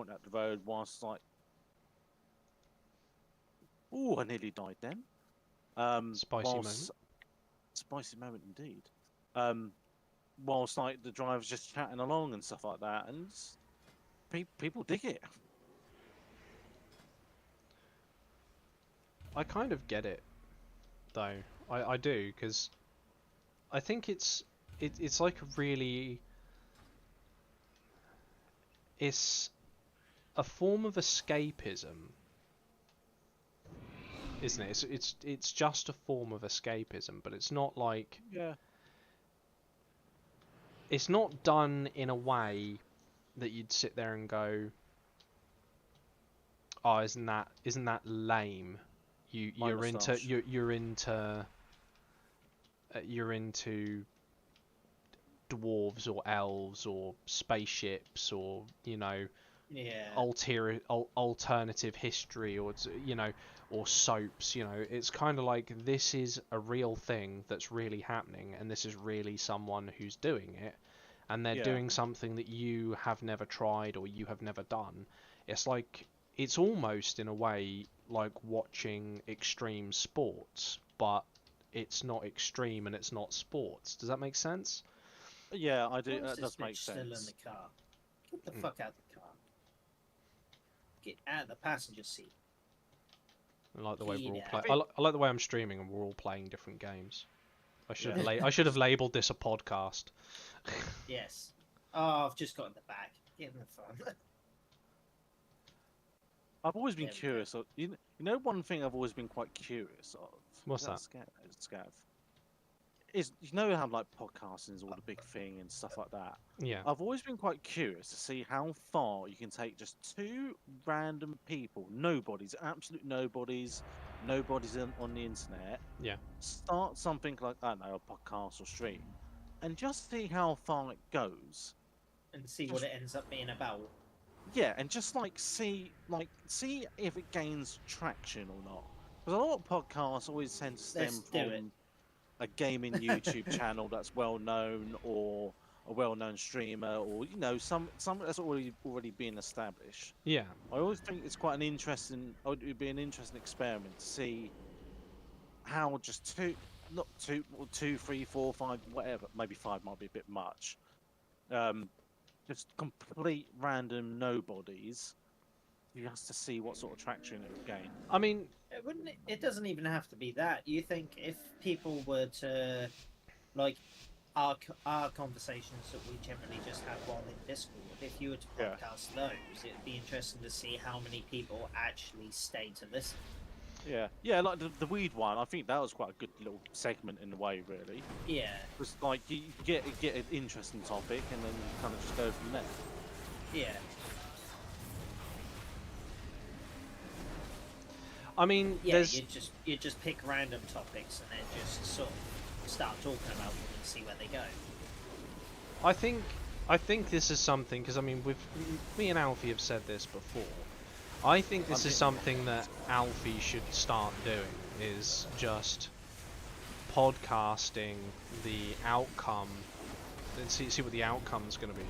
pointing at the road whilst like, oh, I nearly died then. Spicy moment. Spicy moment indeed. Whilst like the driver's just chatting along and stuff like that, and people dig it. I kind of get it, though. I do, because I think it's like a really... It's a form of escapism, isn't it? It's just a form of escapism, but it's not like... Yeah. It's not done in a way that you'd sit there and go, "Oh, isn't that lame? You're into dwarves or elves or spaceships or alternative history or or soaps. It's kind of like, this is a real thing that's really happening, and this is really someone who's doing it, and they're doing something that you have never tried or you have never done. It's almost in a way like watching extreme sports, but it's not extreme and it's not sports. Does that make sense? Yeah, I do. That does make still sense. in the car. Get the fuck out of the car. Get out of the passenger seat. I like the way we're all playing. I like the way I'm streaming and we're all playing different games. I should have labelled this a podcast. Yes. Oh, I've just got in the back. Get in the front. I've always been curious. You know, one thing I've always been quite curious of. What's that? Scav. Is, you know how like podcasting is all the big thing and stuff like that. Yeah. I've always been quite curious to see how far you can take just two random people, absolute nobodies on the internet. Yeah. Start something like, I don't know, a podcast or stream, and just see how far it goes. And see what it ends up being about. Yeah, and just see if it gains traction or not. Because a lot of podcasts always tend to stem from a gaming YouTube channel that's well known, or a well-known streamer, or some that's already been established. Yeah. I always think it's quite it would be an interesting experiment to see how just two, 3, 4, 5, whatever, maybe 5 might be a bit much. Just complete random nobodies. You have to see what sort of traction it would gain. I mean, it doesn't even have to be that. You think if people were to, like, our conversations that we generally just have while in Discord, if you were to podcast those, it'd be interesting to see how many people actually stay to listen. Yeah, like the weed one. I think that was quite a good little segment in a way, really. Yeah. It's like you get an interesting topic, and then you kind of just go from there. Yeah. I mean, you just pick random topics and then just sort of start talking about them and see where they go. I think this is something, because I mean, me and Alfie have said this before. I think this is something that Alfie should start doing, is just podcasting the outcome and see what the outcome's going to be.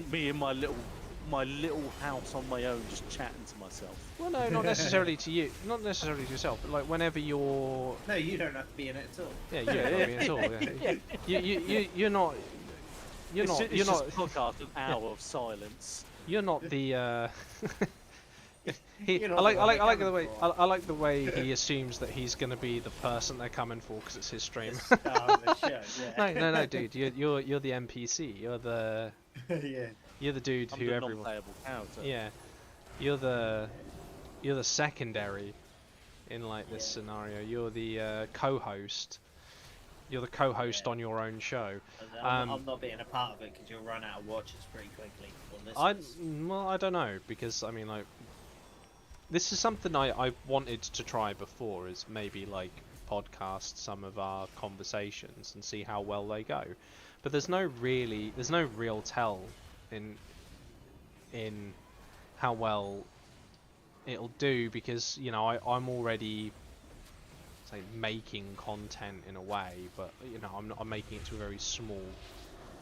Me in my little house on my own, just chatting to myself. Well, no, not necessarily to you, not necessarily to yourself, but like whenever you're... No, you don't have to be in it at all. Yeah, you don't have to be in it at all. Yeah. You're not just a podcast, an hour of silence. You're not the. I like the way he assumes that he's going to be the person they're coming for because it's his stream. No, dude. You're the NPC. You're the. You're the dude who everyone. Non-playable character. Yeah, you're the secondary in like this scenario. You're the co-host. You're the co-host on your own show. I'm not being a part of it because you'll run out of watches pretty quickly. I don't know, because I mean, like, this is something I wanted to try before, is maybe like podcast some of our conversations and see how well they go. But there's no real tell in how well it'll do, because I'm already making content in a way, but I'm making it to a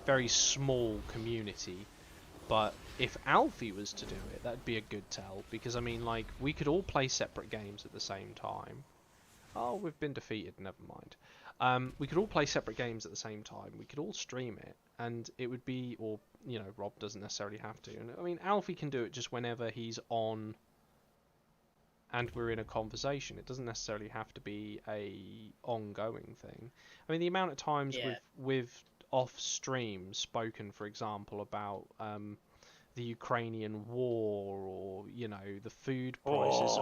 very small community. But if Alfie was to do it, that'd be a good tell, because I mean, like, we could all play separate games at the same time. Oh, we've been defeated, never mind. We could all play separate games at the same time. We could all stream it, and it would be, or, you know, Rob doesn't necessarily have to. And I mean, Alfie can do it just whenever he's on and we're in a conversation. It doesn't necessarily have to be a ongoing thing. I mean, the amount of times we've off stream spoken, for example, about the Ukrainian war, or, you know, the food prices.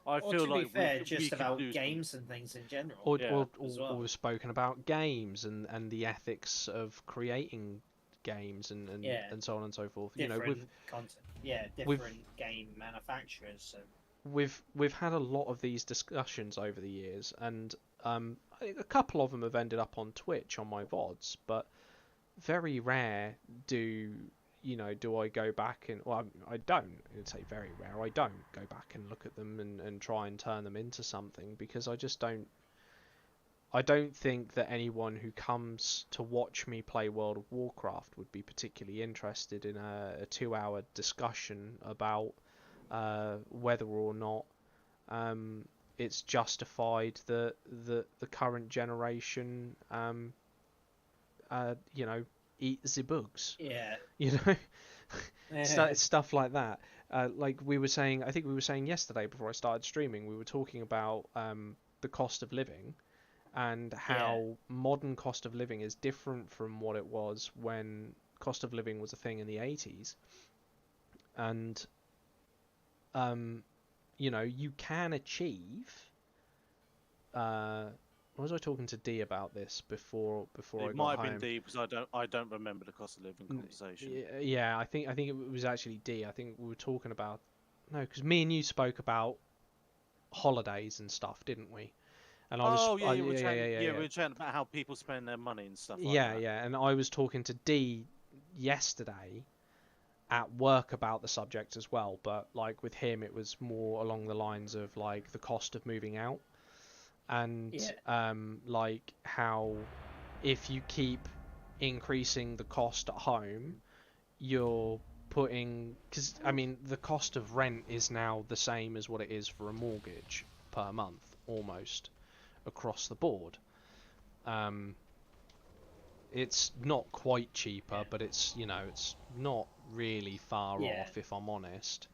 I feel to like be fair, we just could about do games and things in general. Or as well. we've spoken about games and the ethics of creating games and so on and so forth. Different, you know, with content. Different game manufacturers. So. We've had a lot of these discussions over the years, and I think a couple of them have ended up on Twitch on my VODs, but very rare do I go back and, well, I don't, I'd say very rare, I don't go back and look at them and try and turn them into something, because I don't think that anyone who comes to watch me play World of Warcraft would be particularly interested in a 2-hour discussion about whether or not it's justified that the current generation eat the bugs. Yeah. You know, stuff like that. Like we were saying, I think we were saying yesterday before I started streaming, we were talking about the cost of living, and how modern cost of living is different from what it was when cost of living was a thing in the 80s. And you know, you can achieve. Was I talking to D about this before I got home? It might have been D, because I don't remember the cost of living conversation. Yeah, I think it was actually D. I think we were talking about, no, because me and you spoke about holidays and stuff, didn't we? And I was, we were chatting about how people spend their money and stuff like that. Yeah, and I was talking to D yesterday at work about the subject as well, but like with him it was more along the lines of like the cost of moving out, and like how if you keep increasing the cost at home, you're putting, because I mean the cost of rent is now the same as what it is for a mortgage per month, almost across the board. It's not quite cheaper, but it's, you know, it's not really far off, if I'm honest.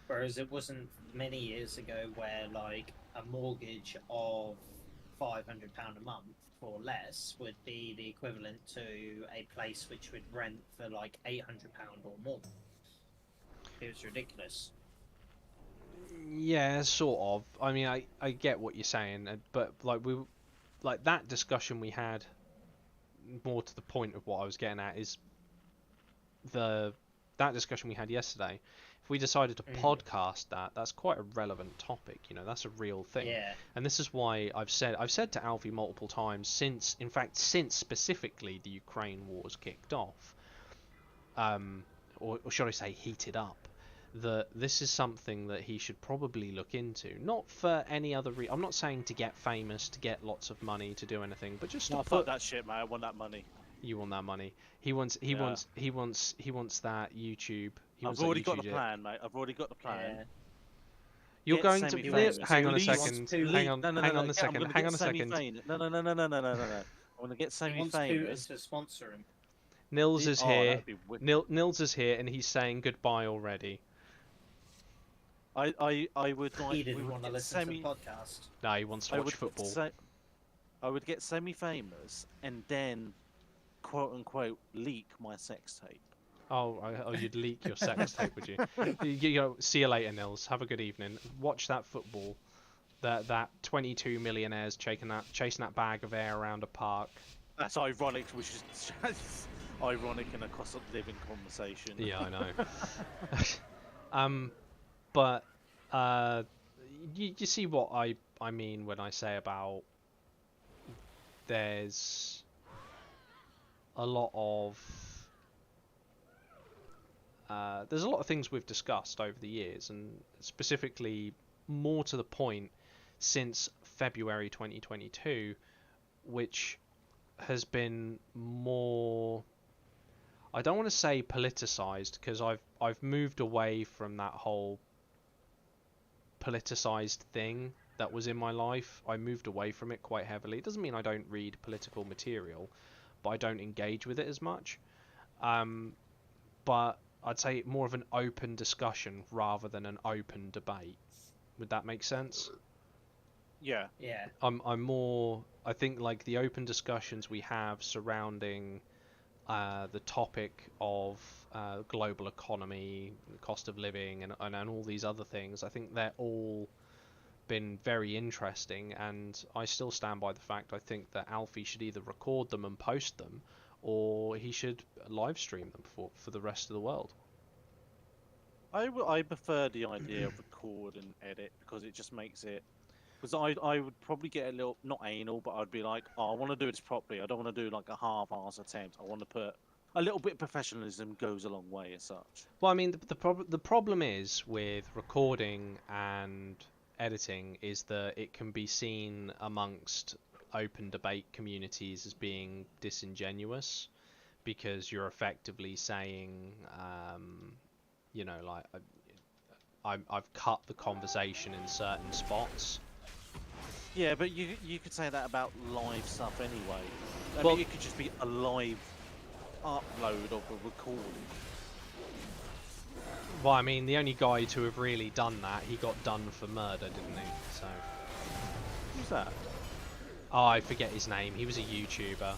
Whereas it wasn't many years ago where, like, a mortgage of £500 a month or less would be the equivalent to a place which would rent for like £800 or more. It was ridiculous. Yeah, sort of. I mean, I get what you're saying, but like that discussion we had, more to the point of what I was getting at, is that discussion we had yesterday. If we decided to podcast that's quite a relevant topic. You know, that's a real thing. Yeah. And this is why I've said to Alfie multiple times since specifically the Ukraine wars kicked off, or should I say heated up, that this is something that he should probably look into. Not for any other I'm not saying to get famous, to get lots of money, to do anything, but just to fuck that shit, man. I want that money. You want that money. He wants that YouTube. I've already got the plan, mate. I've already got the plan. Yeah. You're going to hang on a second. Hang on a second. No. I want to get semi-famous to sponsor him. Nils is here. Nils is here, and he's saying goodbye already. I would like. He didn't want to listen to the podcast. No, he wants to watch football. I would get semi-famous and then, quote unquote, leak my sex tape. Oh, you'd leak your sex tape, would you? You go, see you later, Nils. Have a good evening. Watch that football. That 22 millionaires chasing that bag of air around a park. That's ironic, which is ironic in a cost of living conversation. Yeah, I know. But you see what I mean when I say about there's a lot of things we've discussed over the years, and specifically more to the point since February 2022, which has been more, I don't want to say politicized, because I've moved away from that whole politicized thing that was in my life. I moved away from it quite heavily. It doesn't mean I don't read political material, but I don't engage with it as much. But I'd say more of an open discussion rather than an open debate. Would that make sense? Yeah. Yeah. I'm more. I think like the open discussions we have surrounding the topic of global economy, cost of living, and all these other things. I think they're all been very interesting, and I still stand by the fact I think that Alfie should either record them and post them, or he should live stream them for the rest of the world. I prefer the idea of record and edit because it just makes it. Because I would probably get a little, not anal, but I'd be like, oh, I want to do this properly. I don't want to do like a half-ass attempt. I want to put a little bit of professionalism goes a long way as such. Well, I mean, the problem is with recording and editing is that it can be seen amongst open debate communities as being disingenuous, because you're effectively saying, you know, like I've cut the conversation in certain spots. Yeah, but you could say that about live stuff anyway. I Well, mean, it could just be a live upload of a recording. Well, I mean, the only guy to have really done that, he got done for murder, didn't he? So. Who's that? Oh, I forget his name. He was a YouTuber.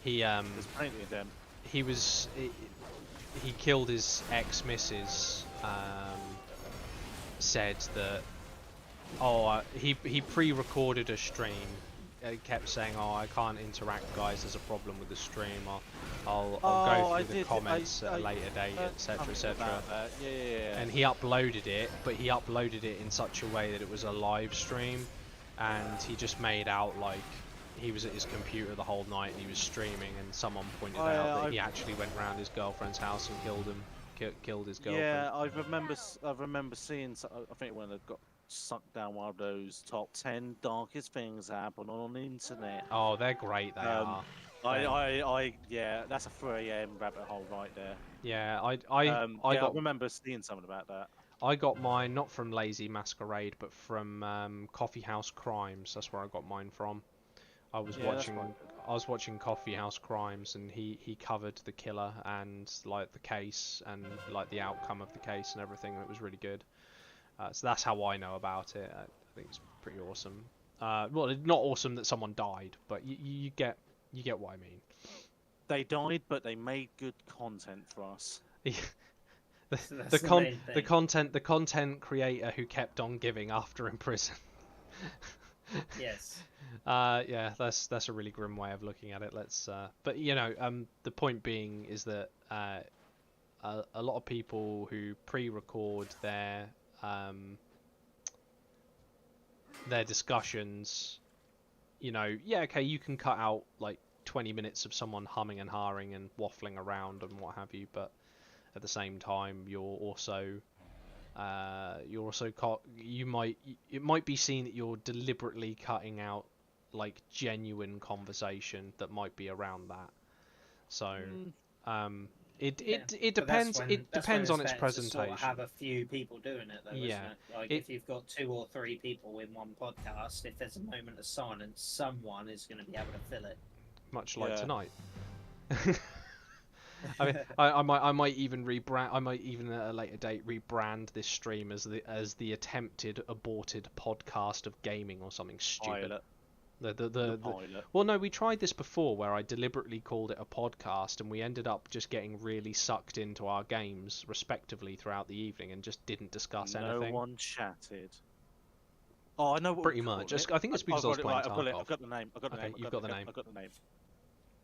He There's plenty of them. he killed his ex-missus. Said that. Oh, he pre-recorded a stream. Kept saying, "Oh, I can't interact, guys. There's a problem with the stream. I'll go through the comments at a later date, etc., etc." Yeah. And he uploaded it, but he uploaded it in such a way that it was a live stream, and he just made out like he was at his computer the whole night and he was streaming. And someone pointed out that he actually went round his girlfriend's house and killed his girlfriend. Yeah, I remember seeing. I think when they've got sucked down one of those top 10 darkest things that happen on the internet. Oh, they're great. They are. Yeah, that's a 3 a.m. rabbit hole right there. Yeah, I remember seeing something about that. I got mine not from Lazy Masquerade, but from Coffee House Crimes. That's where I got mine from. I was watching Coffee House Crimes, and he covered the killer and like the case and like the outcome of the case and everything. And it was really good. So that's how I know about it. I think it's pretty awesome. Well, it's not awesome that someone died, but you get what I mean. They died, but they made good content for us. The content creator who kept on giving after in prison. Yes. Yeah, that's a really grim way of looking at it. But you know, the point being is that a lot of people who pre-record their discussions, you know, yeah, okay, you can cut out like 20 minutes of someone humming and hawing and waffling around and what have you, but at the same time, it might be seen that you're deliberately cutting out like genuine conversation that might be around that. So, it depends. It depends on its presentation. To sort of have a few people doing it, though, yeah. Isn't it? Like if you've got 2 or 3 people in one podcast, if there's a moment of silence, someone is going to be able to fill it. Much like tonight. I mean, I might even rebrand. I might even at a later date rebrand this stream as the attempted aborted podcast of gaming or something stupid. Pilot. The pilot. Well, no, we tried this before where I deliberately called it a podcast, and we ended up just getting really sucked into our games respectively throughout the evening and just didn't discuss anything. No one chatted. Oh, I know what pretty much. I think it's because I was playing Tarkov. I've got the name. I've got the name. You've got the name. I've got the name.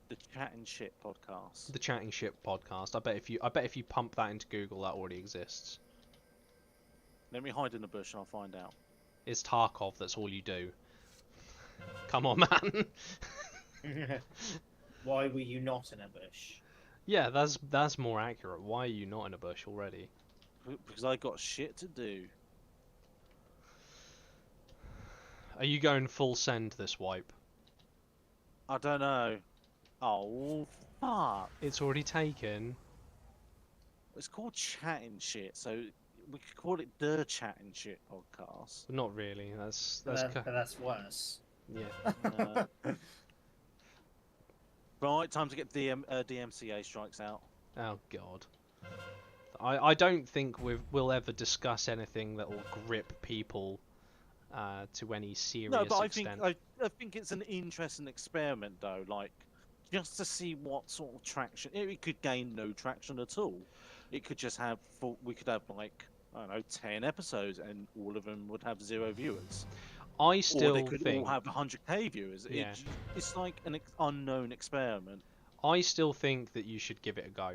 The Chatting Shit podcast. The Chatting Shit podcast. I bet if you pump that into Google, that already exists. Let me hide in the bush and I'll find out. It's Tarkov. That's all you do. Come on, man. Why were you not in a bush? Yeah, that's more accurate. Why are you not in a bush already? Because I got shit to do. Are you going full send this wipe? I don't know. Oh, Fuck. It's already taken. It's called Chatting Shit, so we could call it the Chatting Shit podcast. Not really. That's But that's worse. yeah. Right, time to get DMCA strikes out. Oh God. I don't think we'll ever discuss anything that will grip people to any serious No, but extent. I think it's an interesting experiment though, like just to see what sort of traction. It could gain no traction at all. It could just have we could have like I don't know 10 episodes and all of them would have 0 viewers. I Or still they could think all have 100k viewers. Yeah. It's like an unknown experiment. I still think that you should give it a go.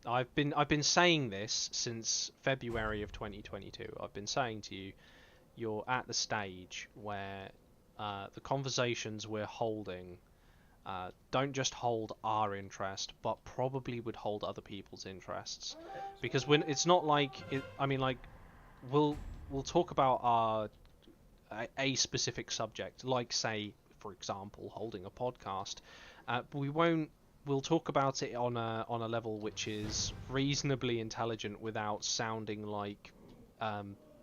I've been saying this since February of 2022. I've been saying to you, you're at the stage where the conversations we're holding don't just hold our interest, but probably would hold other people's interests. Because when it's not like I mean, like we'll talk about a specific subject, like say, for example, holding a podcast. But we won't. We'll talk about it on a level which is reasonably intelligent without sounding like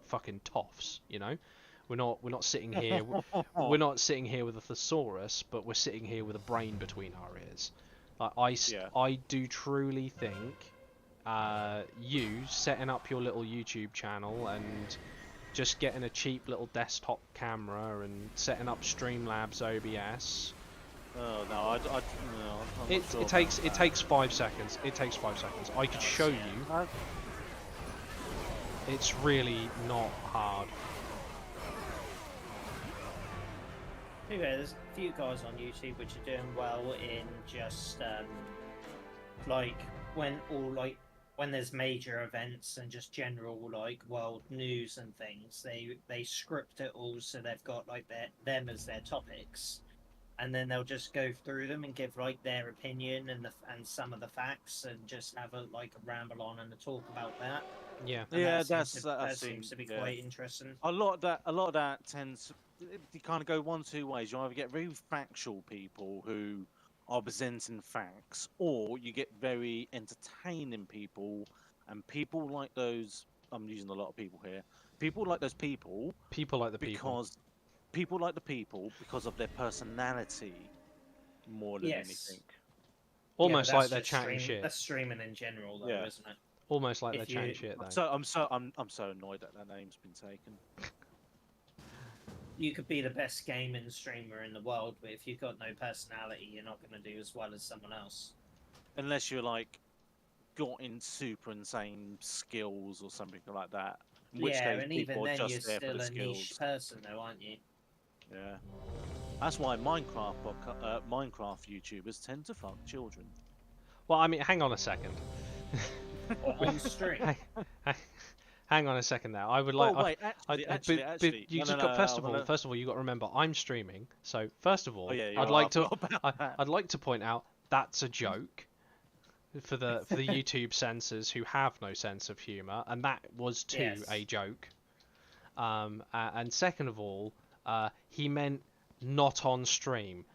fucking toffs. You know, we're not sitting here. We're not sitting here with a thesaurus, but we're sitting here with a brain between our ears. I do truly think you setting up your little YouTube channel and just getting a cheap little desktop camera and setting up Streamlabs OBS. Oh no, I'm not sure It takes 5 seconds. It takes 5 seconds. I could show you. It's really not hard. Anyway, there's a few guys on YouTube which are doing well in just like when there's major events and just general like world news and things, they script it all so they've got like them as their topics, and then they'll just go through them and give like their opinion and some of the facts and just have a ramble on and a talk about that. Yeah. And yeah, that that seems to be yeah. quite interesting. A lot of that tends you kind of go one two ways. You either get very factual people who are presenting facts, or you get very entertaining people, and people like those. I'm using a lot of people here. People like those people. People like the people. Because people like the people because of their personality more than anything. Almost like they're chatting shit. That's streaming in general, though, isn't it? Almost like they're chatting shit, though. So I'm so annoyed that that name's been taken. You could be the best gaming streamer in the world, but if you've got no personality, you're not going to do as well as someone else. Unless you're like got in super insane skills or something like that. In which case and even then you're just there still for the a skills. niche person, though, aren't you? Yeah. That's why Minecraft YouTubers tend to fuck children. Well, I mean, hang on a second. On stream. Hang on a second there. I would like. Oh wait, actually, you just got first of all, you got to remember I'm streaming. So first of all, I'd like to point out that's a joke for the YouTube censors who have no sense of humor, and that was too a joke. And second of all, he meant not on stream.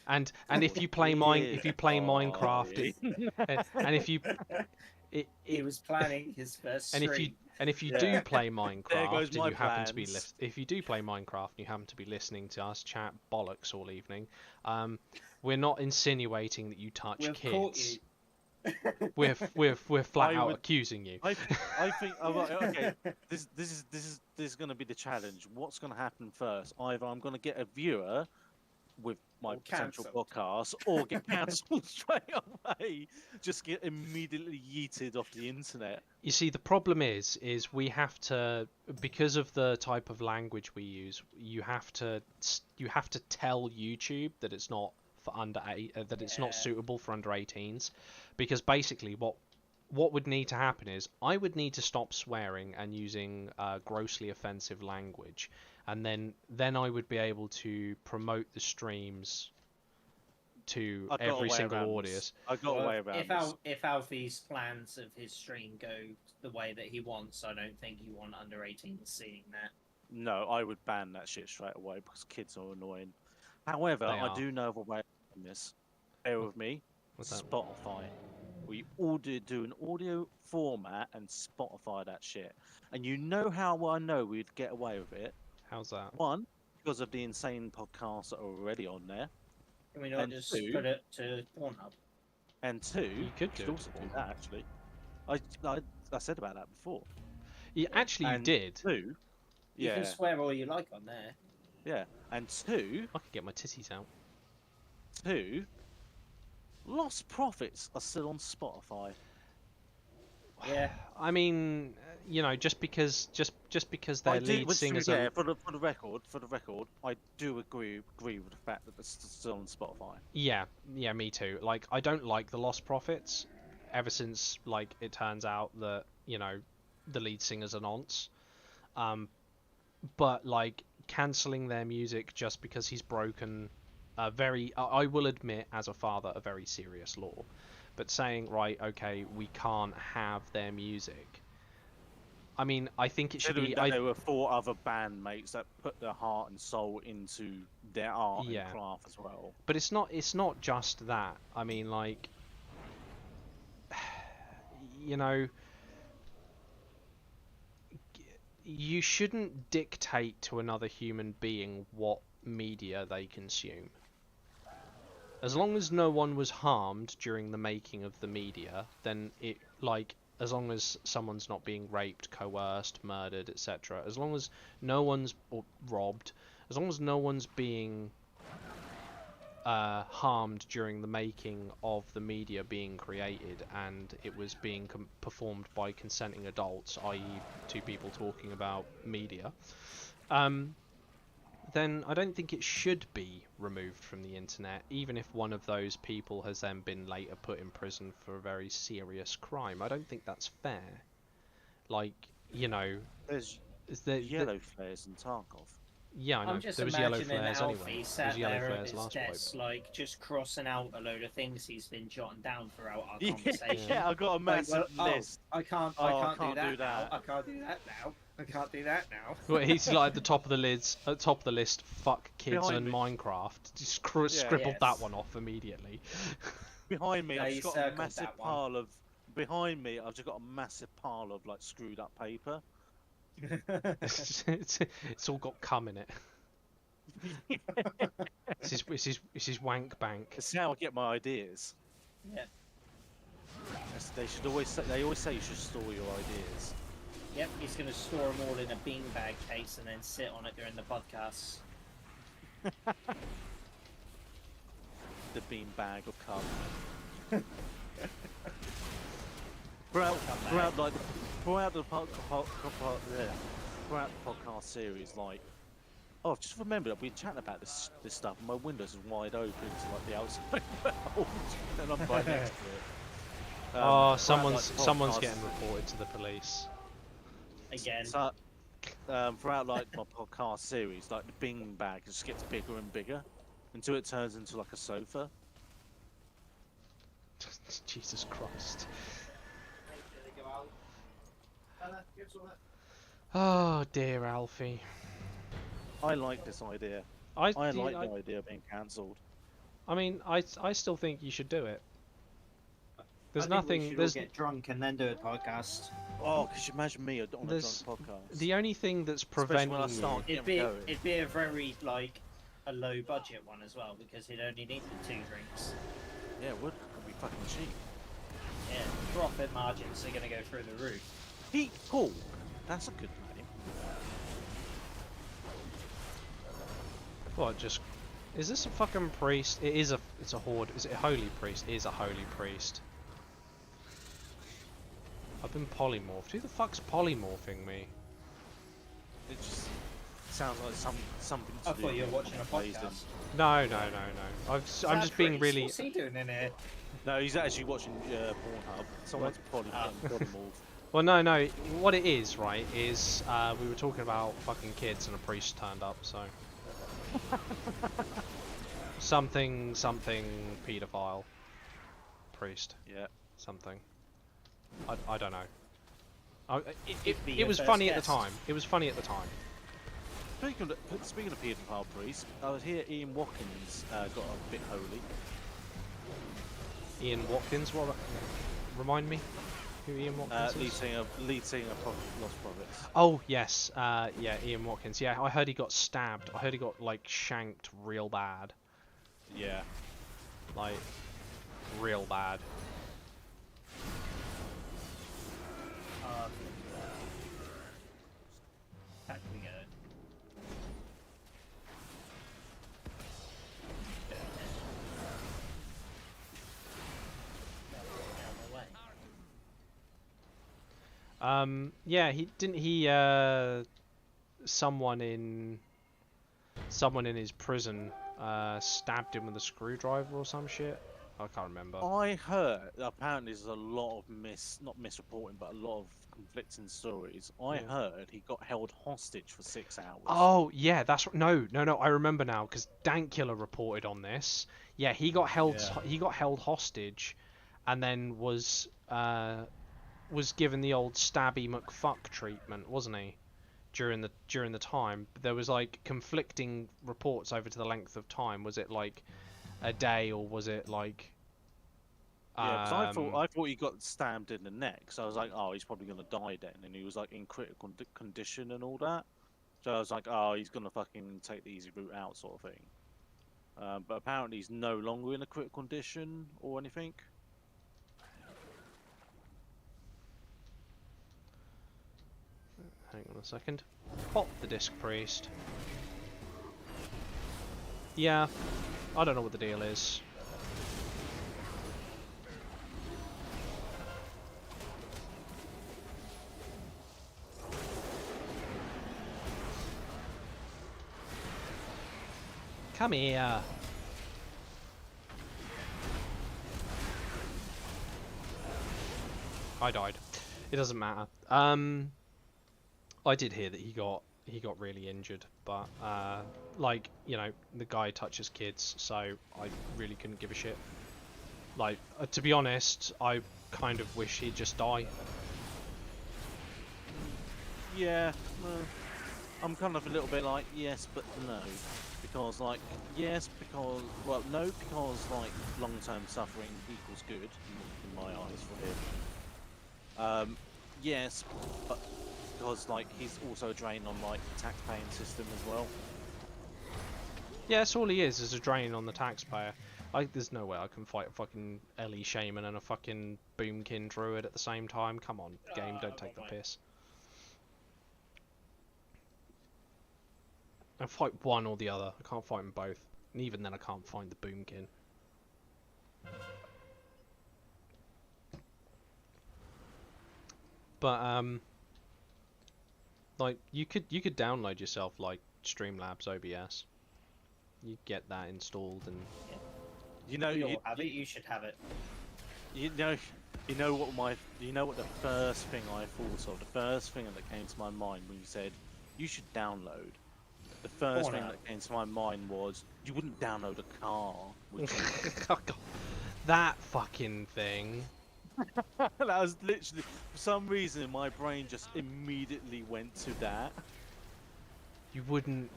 And if you play Minecraft, and if you he was planning his first stream. If you do play Minecraft and you happen to be listening to us chat bollocks all evening, we're not insinuating that you touch kids. We're flat out accusing you. I think okay. This is going to be the challenge. What's going to happen first? Either I'm going to get a viewer with my potential podcast, or get cancelled straight away. Just get immediately yeeted off the internet. You see, the problem is we have to, because of the type of language we use, you have to tell YouTube that it's not for it's not suitable for under 18s, because basically what would need to happen is I would need to stop swearing and using grossly offensive language, and then I would be able to promote the streams to every single audience. I got away around this. If Alfie's plans of his stream go the way that he wants, I don't think you want under 18s seeing that. No, I would ban that shit straight away because kids are annoying. However, They I are. do know of a way of doing this. Bear with me. What's that? Spotify. We all do an audio format and Spotify that shit. And you know how I know we'd get away with it? How's that? One, because of the insane podcasts that are already on there. Can we not And just two- put it to Pornhub? And two, You could do should it also to do Pornhub. that actually. I said about that before. Yeah, actually, you And did. Two, You yeah, can swear all you like on there. yeah. And two, I could get my titties out. Lost Profits are still on Spotify. Yeah. I mean, you know, just because I their do, lead which, to be singers fair, are. for the record, I do agree with the fact that it's still on Spotify. Yeah, me too. Like, I don't like the Lost Prophets, ever since like it turns out that the lead singer's a nonce. But like canceling their music just because he's broken a very, I will admit, as a father, a very serious law. But saying, right, okay, we can't have their music. I mean, I think it should be. Considering that there were 4 other bandmates that put their heart and soul into their art Yeah. and craft as well. But it's not just that. I mean, like, you shouldn't dictate to another human being what media they consume. As long as no one was harmed during the making of the media, then as long as someone's not being raped, coerced, murdered, etc., as long as no one's robbed, as long as no one's being harmed during the making of the media being created and it was being performed by consenting adults, i.e. 2 people talking about media, then I don't think it should be removed from the internet, even if one of those people has then been later put in prison for a very serious crime. I don't think that's fair. Like, There's the yellow flares in Tarkov. Yeah, I know. I'm just There was yellow imagining flares Alfie anyway. There sat was yellow there at flares his last desk, wipe. like just crossing out a load of things he's been jotting down throughout our Yeah, conversation. I got a Like, massive well, list. I can't Oh, I do can't that do now. that. I can't do that now. I can't do that now. Well, he's like at the top of the list. Fuck kids Behind and me. Minecraft. Just scribbled yes. that one off immediately. Behind me, Yeah, I've you just got a circled massive that one. pile of. Behind me, I've just got a massive pile of like screwed up paper. It's all got cum in it. It's his wank bank. It's how I get my ideas. Yeah. They should always say. They always say you should store your ideas. Yep, he's going to store them all in a beanbag case and then sit on it during the podcasts. The bean bag of cum. throughout the podcast series, like, oh, I've just remembered I've been chatting about this stuff, and my windows are wide open to like the outside world, and I'm right next to it. Oh, throughout, like, someone's podcasts- getting reported to the police. Again. So, throughout like my podcast series, like the bean bag just gets bigger and bigger until it turns into like a sofa. Jesus Christ. Oh dear, Alfie. I like this idea. I like the idea of being cancelled. I mean, I still think you should do it. There's I think nothing. We should There's all get drunk and then do a podcast. Oh, could you imagine me on a drunk There's- podcast? the only thing that's Especially preventing when I you. start It'd getting be going. it'd be a very a low budget one as well because it only needed 2 drinks. Yeah, it would. It'd be fucking cheap. Yeah, profit margins are going to go through the roof. Pete Paul. That's a good name. What? Just is this a fucking priest? It is a. It's a horde. Is it a holy priest? It is a holy priest. I've been polymorphed. Who the fuck's polymorphing me? It just sounds like something to I do thought you were with watching a Blazing. podcast. No. I'm just being Priest? really. What's he doing in here? No, he's actually watching Pornhub. Someone's polymorph. Well, no. What it is, right, is we were talking about fucking kids and a priest turned up, so. something paedophile. Priest. Yeah. Something. I don't know. It'd be It your was first funny at the guess. time. It was funny at the time. speaking of paedophile priests, I was here. Ian Watkins got a bit holy. Ian Watkins, what? Remind me who Ian Watkins is? Lead singer of Lost Prophets. Oh yes, yeah, Ian Watkins. Yeah, I heard he got stabbed. I heard he got like shanked real bad. Yeah. Like, real bad. Back we go. Yeah, someone in his prison stabbed him with a screwdriver or some shit. I can't remember. I heard apparently there's a lot of not misreporting, but a lot of conflicting stories. I heard he got held hostage for 6 hours. Oh yeah, that's no. I remember now because Dankula reported on this. Yeah, he got held. Yeah. He got held hostage, and then was given the old stabby McFuck treatment, wasn't he? During the time, there was like conflicting reports over to the length of time. Was it like a day or was it like? Yeah, because I thought he got stabbed in the neck, so I was like, oh, he's probably gonna die then, and he was like in critical condition and all that. So I was like, oh, he's gonna fucking take the easy route out, sort of thing. But apparently he's no longer in a critical condition or anything. Hang on a second. Pop the disc priest. Yeah, I don't know what the deal is. Come here. I died. It doesn't matter. I did hear that he got really injured, but like, you know, the guy touches kids, so I really couldn't give a shit. Like, to be honest, I kind of wish he'd just die. Yeah, I'm kind of a little bit like yes, but no, because like yes, because well, no, because like long-term suffering equals good in my eyes for him. Yes, but because like he's also a drain on like the tax-paying system as well. Yeah, that's all he is a drain on the taxpayer. There's no way I can fight a fucking Ellie Shaman and a fucking Boomkin Druid at the same time. Come on, game, don't take the piss. I fight one or the other. I can't fight them both. And even then I can't find the Boomkin. But like you could download yourself like Streamlabs OBS. You get that installed and You know, we all have it. You should have it. You know what the first thing I thought of, the first thing that came to my mind when you said you should download. The first thing that came to my mind was you wouldn't download a car. Would you? Oh, God. That fucking thing. That was literally, for some reason, my brain just immediately went to that. You wouldn't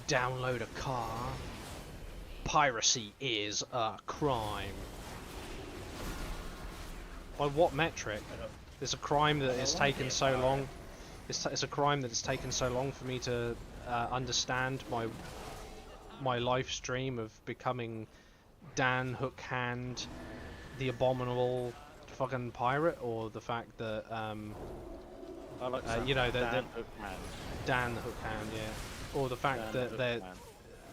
download a car. Piracy is a crime. By what metric? It's a crime that it's taken so long. It's a crime that it's taken so long for me to understand my live stream of becoming Dan Hookhand, the abominable fucking pirate, or the fact that I like you know Dan Dan the Hookhand, yeah, or the fact that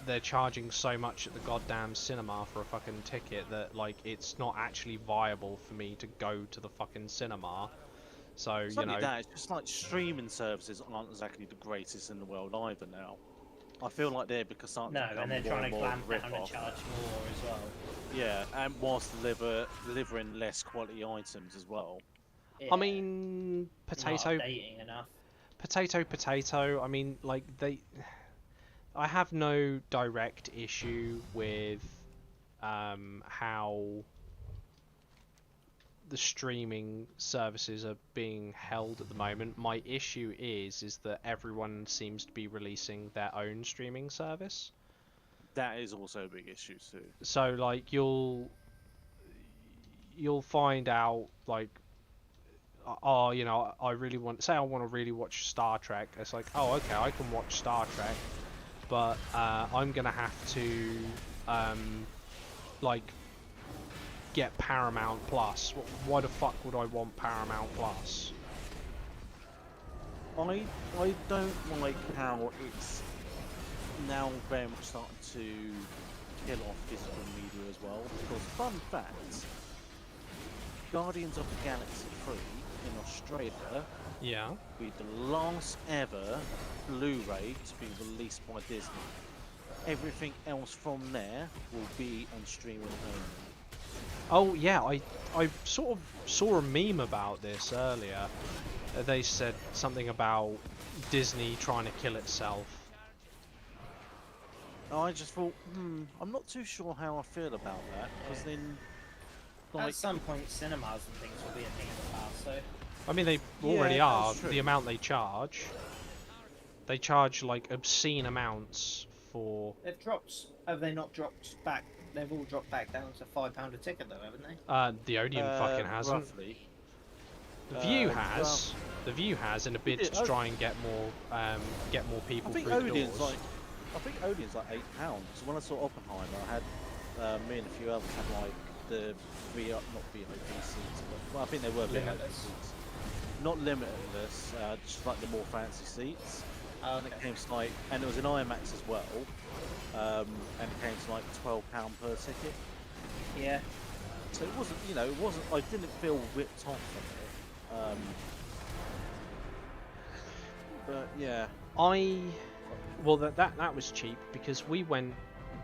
they're charging so much at the goddamn cinema for a fucking ticket that like it's not actually viable for me to go to the fucking cinema. So it's you know, that, it's just like streaming services aren't exactly the greatest in the world either now. I feel like they're starting to become and they're trying to more clamp down and rip-off. charge more as well. Yeah, and whilst delivering less quality items as well. Yeah, I mean, not updating enough. potato. I mean, like I have no direct issue with how the streaming services are being held at the moment. My issue is that everyone seems to be releasing their own streaming service. That is also a big issue too. So like you'll find out like, oh, you know, I really want, say I want to really watch Star Trek. It's like, oh, okay, I can watch Star Trek, but I'm gonna have to like get Paramount Plus. Why the fuck would I want Paramount Plus? I don't like how it's now very much starting to kill off physical media as well. Because fun fact, Guardians of the Galaxy 3 in Australia Yeah. will be the last ever Blu-ray to be released by Disney. Everything else from there will be on streaming only. Oh yeah, I sort of saw a meme about this earlier. They said something about Disney trying to kill itself. I just thought, I'm not too sure how I feel about that, because then, At like, some point, cinemas and things will be a thing of the past. So I mean, they Yeah, already that's are. true. The amount they charge. They charge like obscene amounts for. they've dropped. Have they not dropped back? They've all dropped back down to £5 a ticket, though, haven't they? The Odeon fucking hasn't. roughly. The View well, has. The View has in a bid Yeah, to try and get more people I think through the Odeon's doors. Odeon's like £8. So when I saw Oppenheimer, I had me and a few others had like the not VIP seats, but well, I think they were VIP Limitless. seats. Not limitless, just like the more fancy seats. Oh, And it came to like, and it was an IMAX as well, and it came to like £12 per ticket. Yeah. So it wasn't, it wasn't. I didn't feel ripped off from it. But yeah, Well, that was cheap because we went,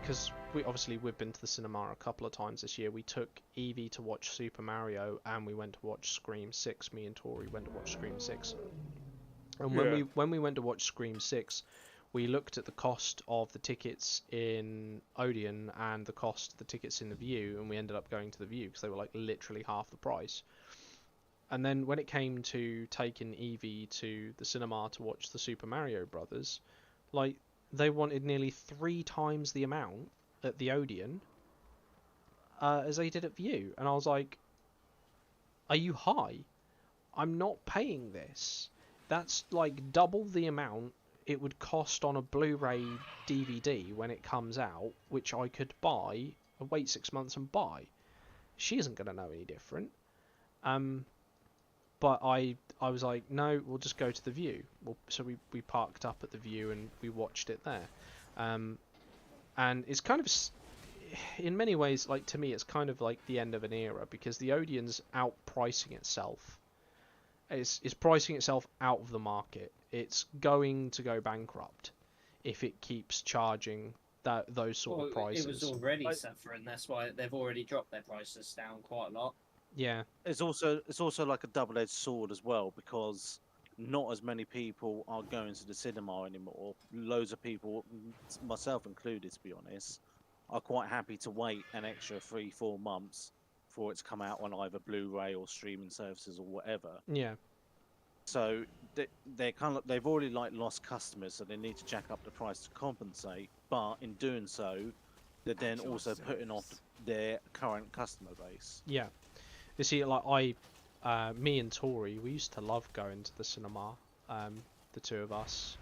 because we've been to the cinema a couple of times this year. We took Evie to watch Super Mario, and we went to watch Scream 6. Me and Tori went to watch Scream 6. And when we went to watch Scream 6, we looked at the cost of the tickets in Odeon and the cost of the tickets in the View, and we ended up going to the View because they were like literally half the price. And then when it came to taking Evie to the cinema to watch the Super Mario Brothers, like they wanted nearly 3 times the amount at the Odeon as they did at View, and I was like, "Are you high? I'm not paying this. That's like double the amount it would cost on a Blu-ray DVD when it comes out, which I could buy, wait 6 months and buy. She isn't going to know any different." But I was like, no, we'll just go to the View. So we parked up at the View and we watched it there. And it's kind of, in many ways, like to me, it's kind of like the end of an era because the Odeon's outpricing itself. It's pricing itself out of the market. It's going to go bankrupt if it keeps charging those sort of prices. It was already suffering. That's why they've already dropped their prices down quite a lot. Yeah. it's also like a double-edged sword as well because not as many people are going to the cinema anymore. Loads of people, myself included, to be honest, are quite happy to wait an extra 3-4 months for it to come out on either Blu-ray or streaming services or whatever. Yeah. So they've already like lost customers, so they need to jack up the price to compensate. But in doing so, they're then also putting off their current customer base. Yeah. You see, like me and Tori, we used to love going to the cinema. The two of us.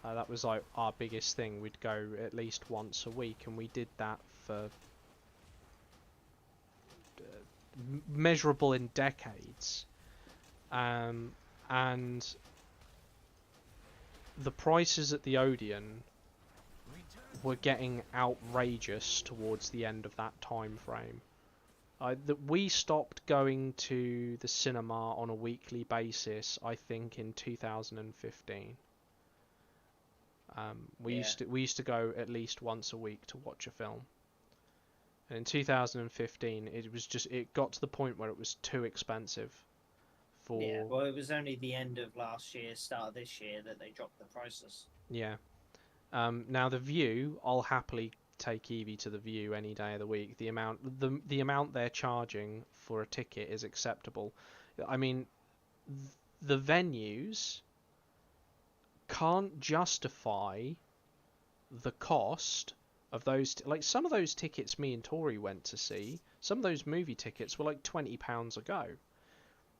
That was like our biggest thing. We'd go at least once a week, and we did that for measurable in decades. And the prices at the Odeon were getting outrageous towards the end of that time frame. We stopped going to the cinema on a weekly basis, I think, in 2015. We used to go at least once a week to watch a film. And in 2015, it got to the point where it was too expensive. Yeah, well, it was only the end of last year, start of this year that they dropped the prices. Yeah. Now the View, I'll happily take Evie to the View any day of the week. The amount they're charging for a ticket is acceptable. I mean, the venues can't justify the cost of those. Like some of those tickets me and Tori went to see, some of those movie tickets were like £20 a go.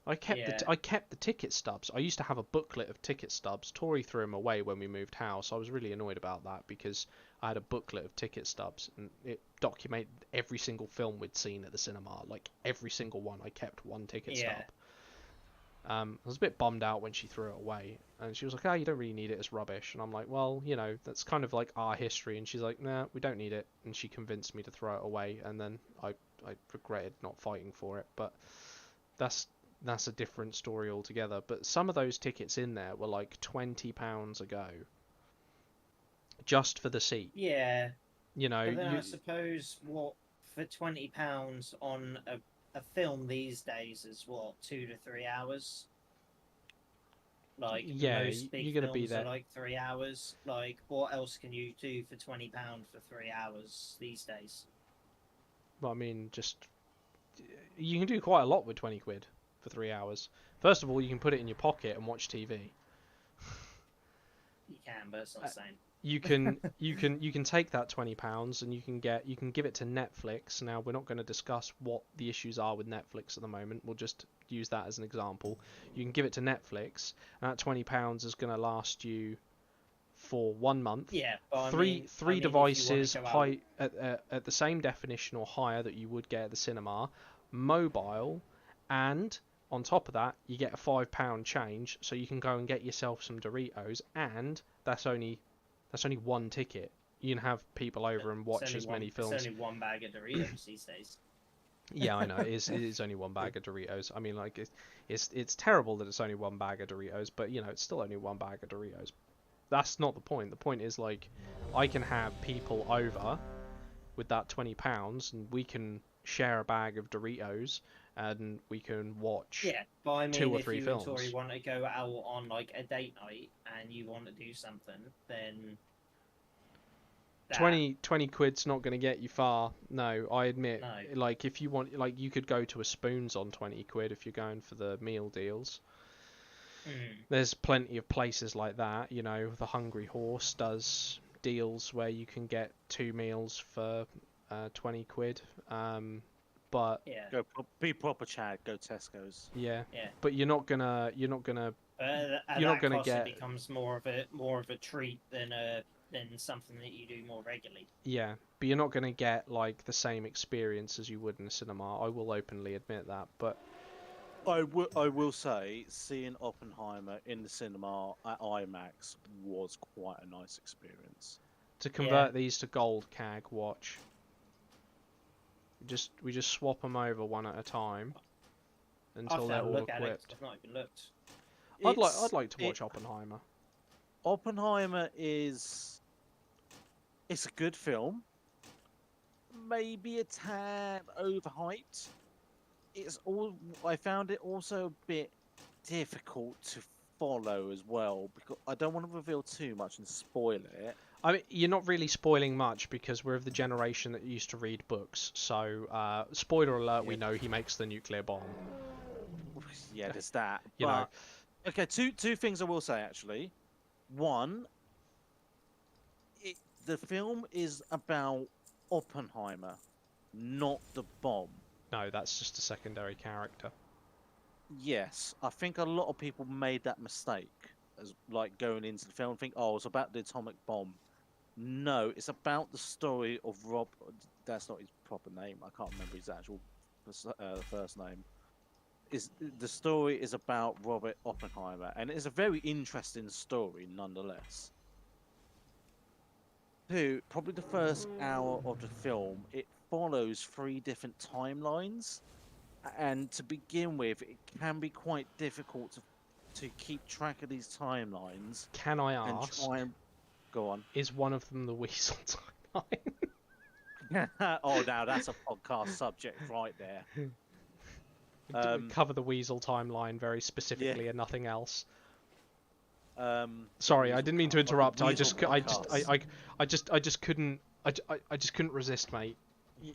I kept the ticket stubs. I used to have a booklet of ticket stubs. Tori threw them away when we moved house. I was really annoyed about that because I had a booklet of ticket stubs and it documented every single film we'd seen at the cinema. Like every single one. I kept one ticket stub. I was a bit bummed out when she threw it away, and she was like, "Oh, you don't really need it, it's rubbish." And I'm like, "Well, you know, that's kind of like our history." And she's like, "Nah, we don't need it." And she convinced me to throw it away, and then I regretted not fighting for it. But that's a different story altogether. But some of those tickets in there were like £20 a go, just for the seat. Yeah. You know. But then I suppose what for £20 on a film these days is what 2 to 3 hours. Like yeah, most big you're gonna films be there. are like 3 hours. Like what else can you do for £20 for 3 hours these days? Well, I mean, just you can do quite a lot with 20 quid for 3 hours. First of all, you can put it in your pocket and watch TV. You can, but it's not the same. You can take that £20 and you can give it to Netflix. Now we're not going to discuss what the issues are with Netflix at the moment. We'll just use that as an example. You can give it to Netflix, and that £20 is going to last you for 1 month. Yeah, but three devices high at the same definition or higher that you would get at the cinema, mobile, and on top of that you get a £5 change, so you can go and get yourself some Doritos, and that's only one ticket. You can have people over and watch as many films. It's only one bag of Doritos these days. Yeah, I know. It is only one bag of Doritos. I mean, like, it's terrible that it's only one bag of Doritos, but, you know, it's still only one bag of Doritos. That's not the point. The point is, like, I can have people over with that £20 and we can share a bag of Doritos and we can watch 2 or 3 films. If you and Tori want to go out on, like, a date night and you want to do something, then... 20 quid's not going to get you far. No, I admit. No. Like, if you want, like, you could go to a Spoons on 20 quid if you're going for the meal deals. There's plenty of places like that. You know, the Hungry Horse does deals where you can get 2 meals for 20 quid. But go be proper, Chad. Go Tesco's. Yeah. But you're not gonna get. It becomes more of a treat than something that you do more regularly. Yeah, but you're not gonna get like the same experience as you would in a cinema. I will openly admit that, but I will say seeing Oppenheimer in the cinema at IMAX was quite a nice experience. To convert these to gold, CAG, watch. We just swap them over one at a time until they're all equipped. I've not even looked. I'd like to watch Oppenheimer. Oppenheimer it's a good film. Maybe a tad overhyped. I found it also a bit difficult to follow as well, because I don't want to reveal too much and spoil it. I mean, you're not really spoiling much because we're of the generation that used to read books. So, spoiler alert, we know he makes the nuclear bomb. Yeah, there's that. You know. Okay, two things I will say, actually. One, the film is about Oppenheimer, not the bomb. No, that's just a secondary character. Yes, I think a lot of people made that mistake, as like going into the film and think, oh, it's about the atomic bomb. No, it's about the story of Rob. That's not his proper name. I can't remember his actual first name. The story is about Robert Oppenheimer, and it's a very interesting story nonetheless. Probably the first hour of the film, it follows 3 different timelines, and to begin with, it can be quite difficult to keep track of these timelines. Can I ask? Go on. Is one of them the Weasel timeline? Oh, now that's a podcast subject right there. Cover the Weasel timeline very specifically and nothing else. Sorry, I didn't mean to interrupt. I just couldn't I just couldn't resist, mate.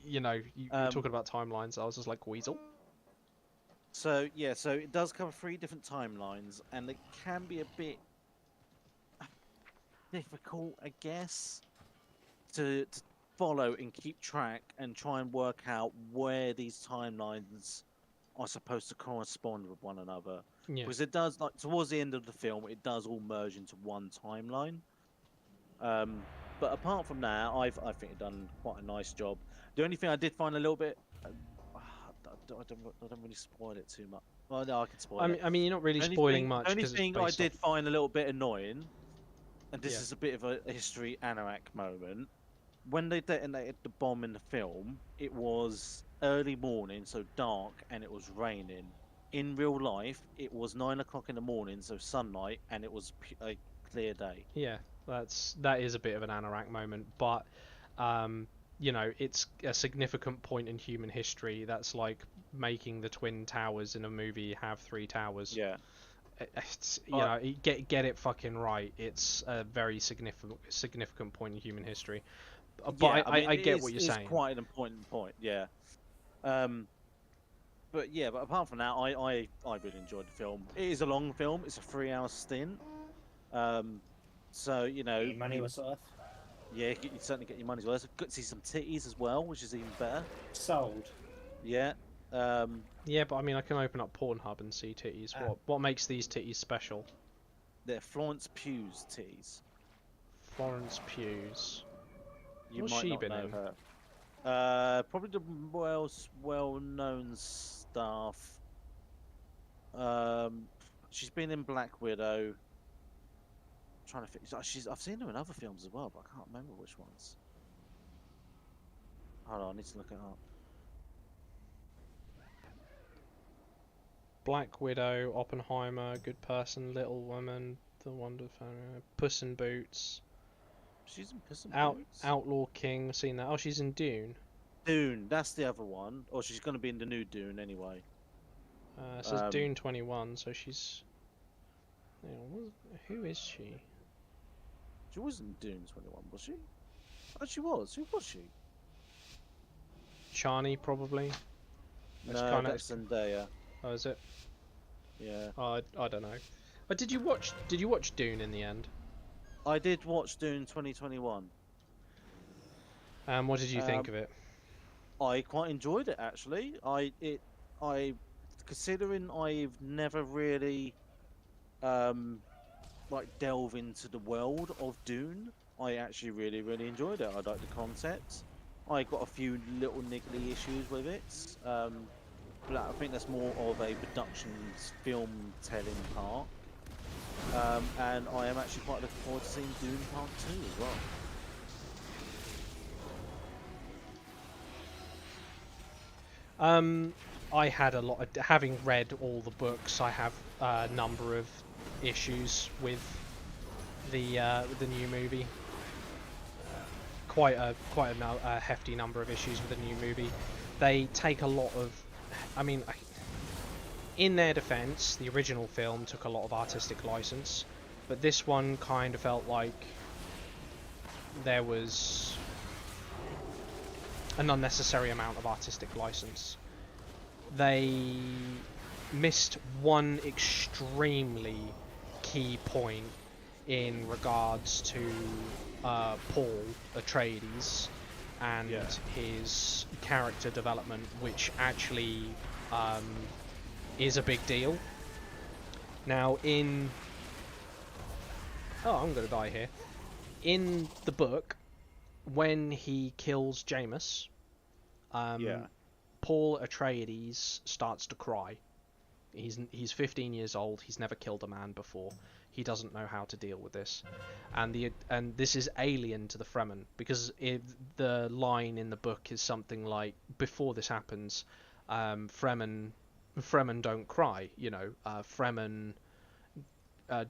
You know, you're talking about timelines. I was just like, Weasel. So yeah, so it does cover 3 different timelines, and it can be a bit difficult, I guess, to follow and keep track and try and work out where these timelines are supposed to correspond with one another. Yeah. Because it does, like towards the end of the film, it does all merge into one timeline. But apart from that, I think they've done quite a nice job. The only thing I did find a little bit, I don't really spoil it too much. Well, no, I can spoil it. I mean, you're not really The only spoiling thing, much the only because it's thing I based did off. find a little bit annoying, and this Yeah. is a bit of a history anorak moment. When they detonated the bomb in the film, it was early morning, so dark, and it was raining. In real life, it was 9 o'clock in the morning, so sunlight, and it was a clear day. Yeah, that is a bit of an anorak moment, but you know, it's a significant point in human history. That's like making the Twin Towers in a movie have 3 towers. Yeah. It's, you know, get it fucking right. It's a very significant point in human history. But Yeah, I get what you're it's saying. quite an important point. Yeah. But yeah, but apart from that, I really enjoyed the film. It is a long film. It's a 3-hour stint. So you know, Your money was worth. yeah, you certainly get your money's worth. Good to see some titties as well, which is even better. Sold. Yeah. Yeah, but I mean, I can open up Pornhub and see titties. What makes these titties special? They're Florence Pugh's titties. Florence Pugh's. You What's might she not been know in? her. Probably the well-known stuff. She's been in Black Widow. Trying to think. I've seen her in other films as well, but I can't remember which ones. Hold on, I need to look it up. Black Widow, Oppenheimer, Good Person, Little Woman, The Wonder Family, Puss in Boots. She's in Puss in Boots. Outlaw King, seen that. Oh, she's in Dune. Dune, that's the other one. Or she's going to be in the new Dune anyway. It says Dune 21, so she's. Hang on, who is she? She wasn't in Dune 21, was she? Oh, she was. Who was she? Chani, probably. No, that's Zendaya. Oh, is it? Yeah. Oh, I don't know. Did you watch Dune in the end? I did watch Dune 2021. What did you think of it? I quite enjoyed it actually. Considering I've never really like delve into the world of Dune, I actually really enjoyed it. I like the concept. I got a few little niggly issues with it. But I think that's more of a production film telling part. And I am actually quite looking forward to seeing Dune Part 2 as well. I had a lot of, having read all the books, I have a number of issues with the new movie. Quite a hefty number of issues with the new movie. They take a lot of, I mean, in their defense, the original film took a lot of artistic license, but this one kind of felt like there was an unnecessary amount of artistic license. They missed one extremely key point in regards to Paul Atreides and his character development, which actually is a big deal. Now, I'm gonna die here. In the book, when he kills Jameis, Paul Atreides starts to cry. He's 15 years old. He's never killed a man before. He doesn't know how to deal with this, and this is alien to the Fremen, because the line in the book is something like, before this happens, Fremen don't cry. You know, Fremen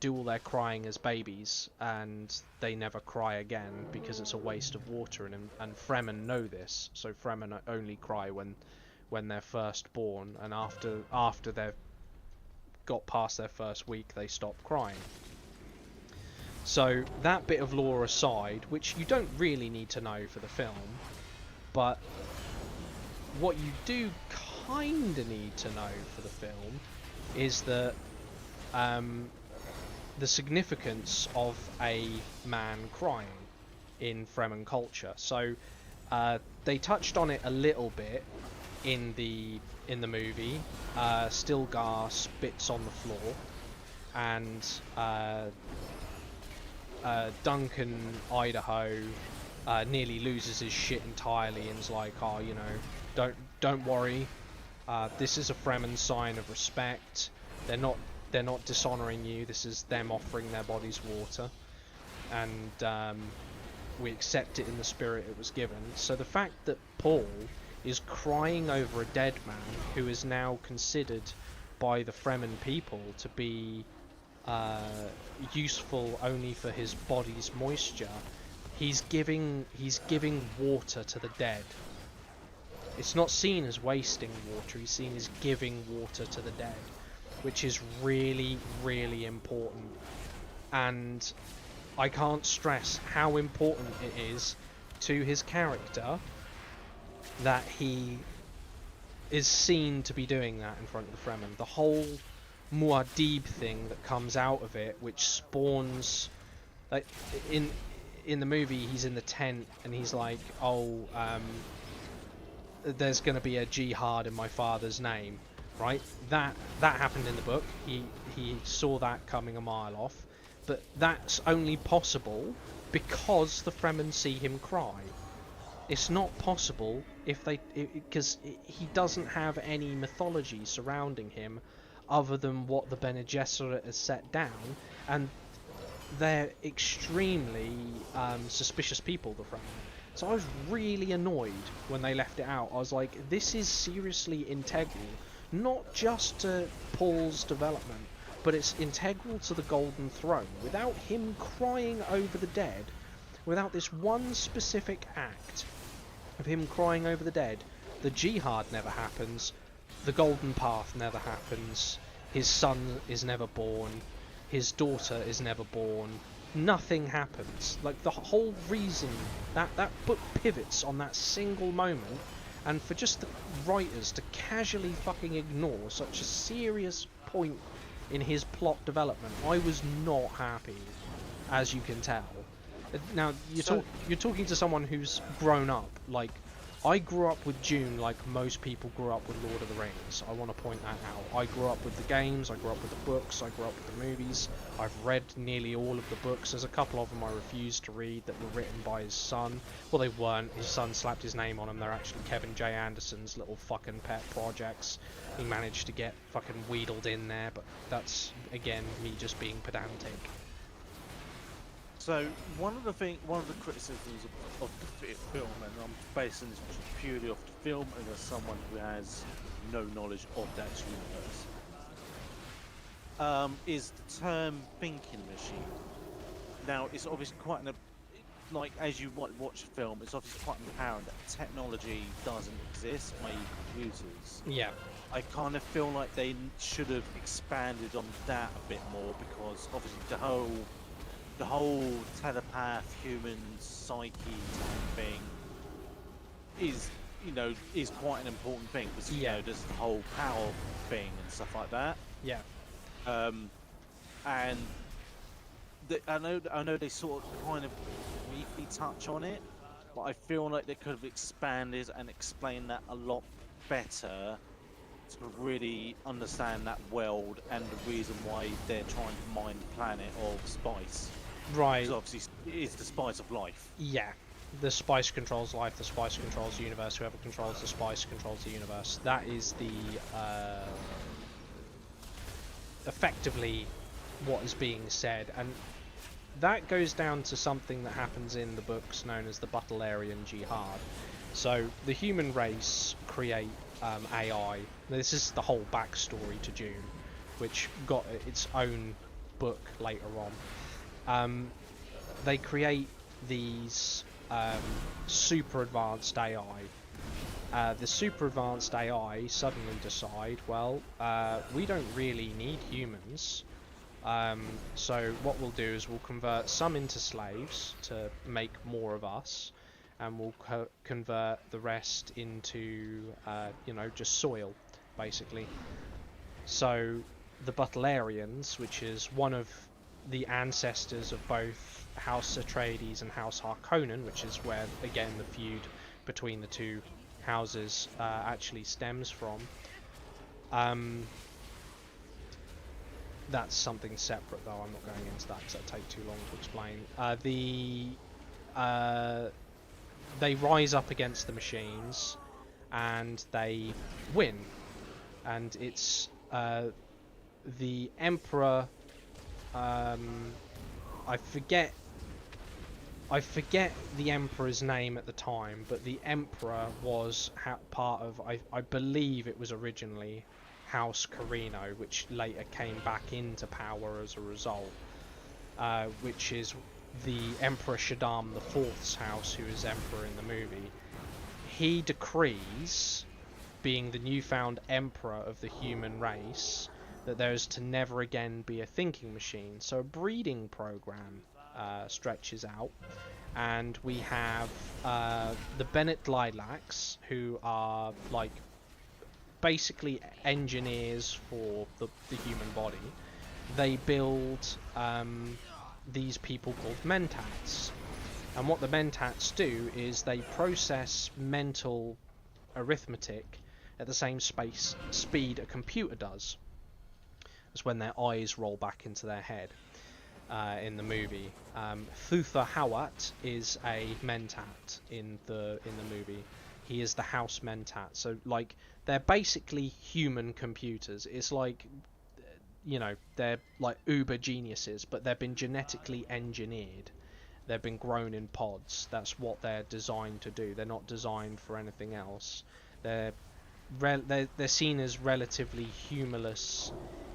do all their crying as babies, and they never cry again because it's a waste of water. And Fremen know this, so Fremen only cry when they're first born, and after they've got past their first week, they stop crying. So that bit of lore aside, which you don't really need to know for the film, but what you do kinda need to know for the film is that the significance of a man crying in Fremen culture. So they touched on it a little bit in the movie. Stilgar spits on the floor, and Duncan Idaho nearly loses his shit entirely and is like, oh, you know, don't worry. This is a Fremen sign of respect. They're not dishonoring you. This is them offering their bodies water, and we accept it in the spirit it was given. So the fact that Paul is crying over a dead man who is now considered by the Fremen people to be useful only for his body's moisture, he's giving water to the dead. It's not seen as wasting water, he's seen as giving water to the dead, which is really, really important. And I can't stress how important it is to his character that he is seen to be doing that in front of the Fremen. The whole Muad'Dib thing that comes out of it, which spawns, like in the movie, he's in the tent and he's like, oh, there's going to be a jihad in my father's name, right? That happened in the book. He saw that coming a mile off, but that's only possible because the Fremen see him cry. It's not possible because he doesn't have any mythology surrounding him other than what the Bene Gesserit has set down, and they're extremely suspicious people, the Fremen. So I was really annoyed when they left it out. I was like, this is seriously integral, not just to Paul's development, but it's integral to the Golden Throne. Without him crying over the dead, without this one specific act of him crying over the dead, the jihad never happens, the Golden Path never happens, his son is never born, his daughter is never born, nothing happens. Like, the whole reason that book pivots on that single moment, and for just the writers to casually fucking ignore such a serious point in his plot development, I was not happy, as you can tell. Now, you're talking to someone who's grown up. Like, I grew up with Dune like most people grew up with Lord of the Rings. I want to point that out. I grew up with the games, I grew up with the books, I grew up with the movies. I've read nearly all of the books. There's a couple of them I refused to read that were written by his son. Well, they weren't. His son slapped his name on them. They're actually Kevin J. Anderson's little fucking pet projects. He managed to get fucking wheedled in there, but that's, again, me just being pedantic. So one of the criticisms of the film, and I'm basing this purely off the film and as someone who has no knowledge of that universe, is the term thinking machine. Now, it's obviously quite like, as you watch the film, it's obviously quite apparent that technology doesn't exist, i.e. computers. Yeah. I kind of feel like they should have expanded on that a bit more, because obviously the whole telepath human psyche type thing is quite an important thing, because there's the whole power thing and stuff like that. Yeah. And I know they sort of kind of briefly touch on it, but I feel like they could have expanded and explained that a lot better to really understand that world and the reason why they're trying to mine the planet of spice. Right. Because obviously it's the spice of life. Yeah. The spice controls life, the spice controls the universe, whoever controls the spice controls the universe. That is the effectively what is being said, and that goes down to something that happens in the books known as the Butlerian Jihad. So the human race create AI. This is the whole backstory to Dune, which got its own book later on. They create these super advanced AI. The super advanced AI suddenly decide, well, we don't really need humans. So what we'll do is we'll convert some into slaves to make more of us, and we'll convert the rest into, just soil, basically. So the Butlerians, which is one of the ancestors of both House Atreides and House Harkonnen, which is where, again, the feud between the two houses actually stems from. That's something separate, though. I'm not going into that because that'd take too long to explain. They rise up against the machines, and they win. And it's the Emperor. I forget the Emperor's name at the time, but the Emperor was part of. I believe it was originally House Carino, which later came back into power as a result, which is the Emperor Shaddam IV's house, who is Emperor in the movie. He decrees, being the newfound Emperor of the human race, that there is to never again be a thinking machine. So a breeding program stretches out, and we have the Bennett Lilacs, who are like basically engineers for the human body. They build these people called mentats, and what the mentats do is they process mental arithmetic at the same speed a computer does. That's when their eyes roll back into their head in the movie. Thutha Hawat is a mentat in the movie. He is the house mentat. So like they're basically human computers. It's like, they're like uber geniuses, but they've been genetically engineered. They've been grown in pods. That's what they're designed to do. They're not designed for anything else. They're seen as relatively humorless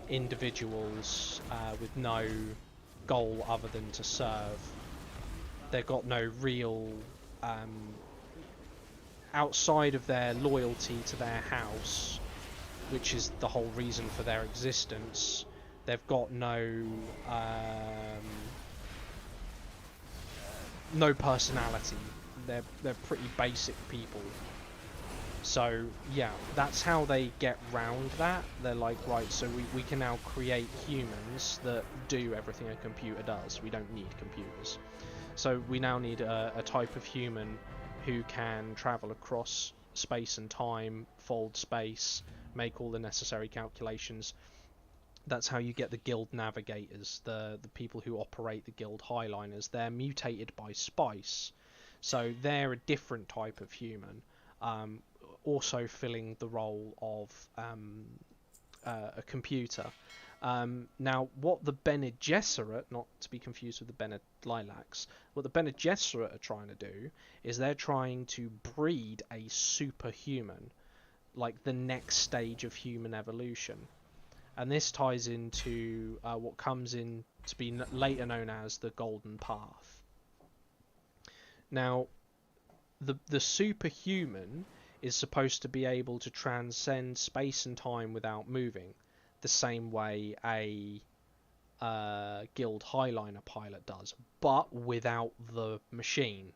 individuals with no goal other than to serve. They've got no real outside of their loyalty to their house, which is the whole reason for their existence. They've got no personality. They're pretty basic people. So yeah, that's how they get round that. They're like, right, so we can now create humans that do everything a computer does. We don't need computers. So we now need a type of human who can travel across space and time, fold space, make all the necessary calculations. That's how you get the guild navigators, the people who operate the guild highliners. They're mutated by spice, so they're a different type of human, also filling the role of a computer. Now, what the Bene Gesserit, not to be confused with the Bene Lilacs, what the Bene Gesserit are trying to do is they're trying to breed a superhuman, like the next stage of human evolution. And this ties into what comes in to be later known as the Golden Path. Now, the superhuman is supposed to be able to transcend space and time without moving, the same way a guild highliner pilot does, but without the machine,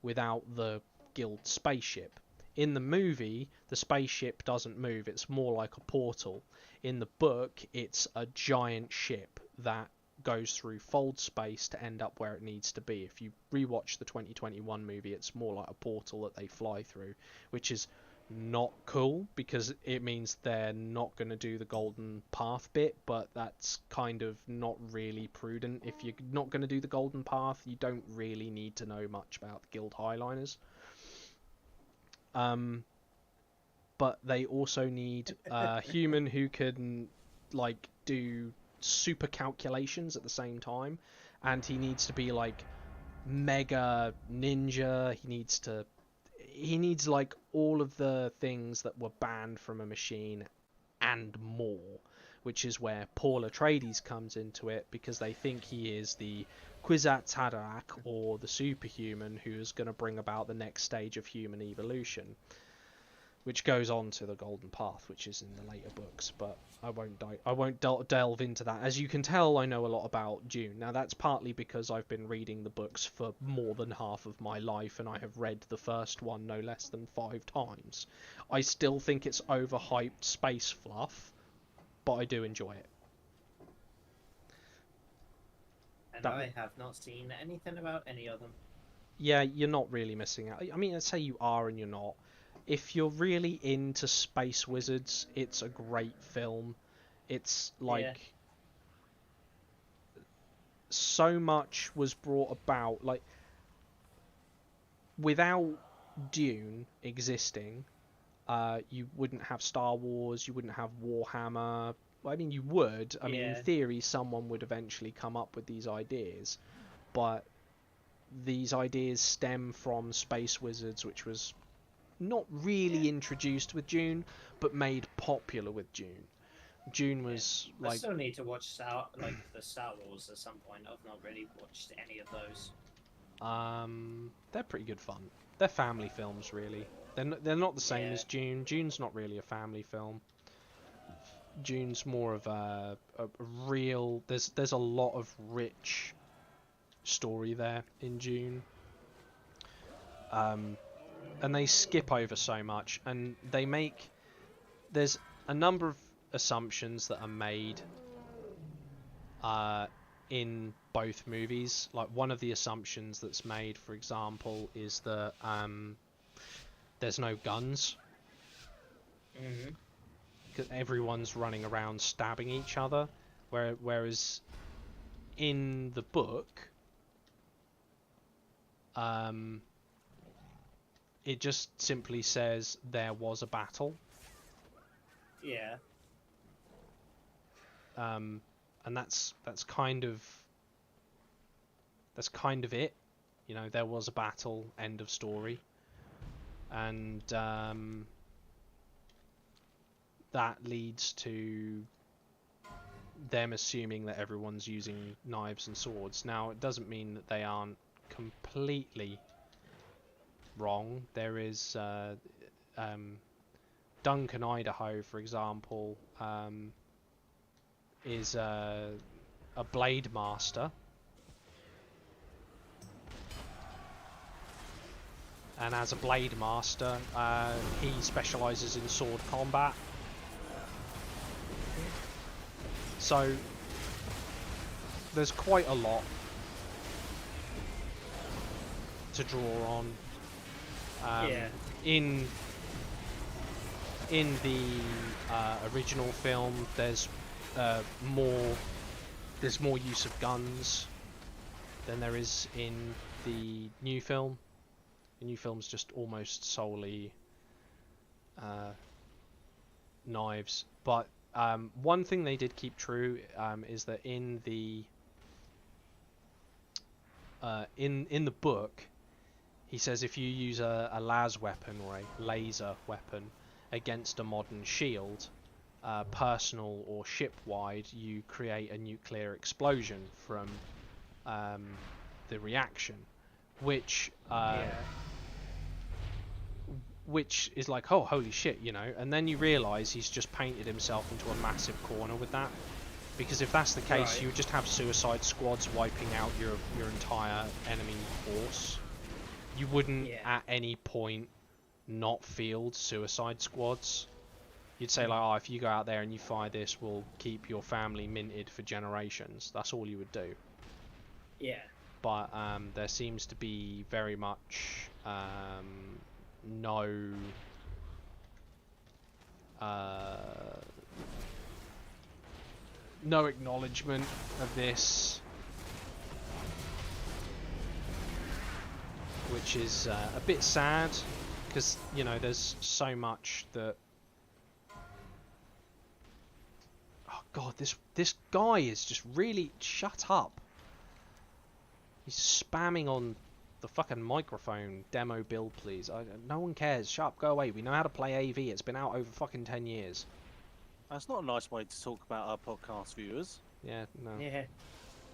without the guild spaceship. In the movie, the spaceship doesn't move, it's more like a portal. In the book, it's a giant ship that goes through fold space to end up where it needs to be. If you rewatch the 2021 movie, it's more like a portal that they fly through, which is not cool because it means they're not going to do the Golden Path bit, but that's kind of not really prudent. If you're not going to do the Golden Path, you don't really need to know much about the Guild Highliners. But they also need a human who can like do super calculations at the same time, and he needs to be like mega ninja. He needs like all of the things that were banned from a machine and more, which is where Paul Atreides comes into it, because they think he is the Kwisatz Haderach, or the superhuman, who is going to bring about the next stage of human evolution. which goes on to the Golden Path, which is in the later books. But I won't delve into that. As you can tell, I know a lot about Dune. Now that's partly because I've been reading the books for more than half of my life, and I have read the first one no less than 5 times. I still think it's overhyped space fluff, but I do enjoy it. And I have not seen anything about any of them. Yeah, you're not really missing out. I mean, I'd say you are and you're not. If you're really into space wizards, it's a great film. It's like so much was brought about. Like, without Dune existing, you wouldn't have Star Wars, you wouldn't have Warhammer. I mean, you would. I mean, in theory, someone would eventually come up with these ideas, but these ideas stem from Space Wizards, which was not really introduced with Dune, but made popular with Dune. Dune was like... I still need to watch the Star Wars at some point. I've not really watched any of those. They're pretty good fun. They're family films, really. They're not the same as Dune. Dune's not really a family film. Dune's more of a real... There's a lot of rich story there in Dune. And they skip over so much, and they make... There's a number of assumptions that are made in both movies. Like, one of the assumptions that's made, for example, is that there's no guns. Mm-hmm. Because everyone's running around stabbing each other, whereas in the book, it just simply says there was a battle. Yeah. And that's kind of it. You know, there was a battle, end of story. And that leads to them assuming that everyone's using knives and swords. Now, it doesn't mean that they aren't completely wrong. There is Duncan, Idaho, for example, is a blade master. And as a blade master, he specializes in sword combat. So there's quite a lot to draw on. In the original film, there's more use of guns than there is in the new film. The new film's just almost solely knives. But one thing they did keep true is that in the book, he says if you use a las weapon or a laser weapon against a modern shield, personal or ship-wide, you create a nuclear explosion from the reaction, which is like, oh, holy shit, you know. And then you realise he's just painted himself into a massive corner with that. Because if that's the case, you would just have suicide squads wiping out your entire enemy force. You wouldn't at any point not field suicide squads. You'd say like, oh, if you go out there and you fire this, we'll keep your family minted for generations. That's all you would do. Yeah. But there seems to be very much no acknowledgement of this, which is a bit sad, because, you know, there's so much that... Oh god, this guy is just really... Shut up. He's spamming on the fucking microphone. Demo build, please. No one cares. Shut up, go away. We know how to play AV. It's been out over fucking 10 years. That's not a nice way to talk about our podcast viewers. Yeah, no. Yeah.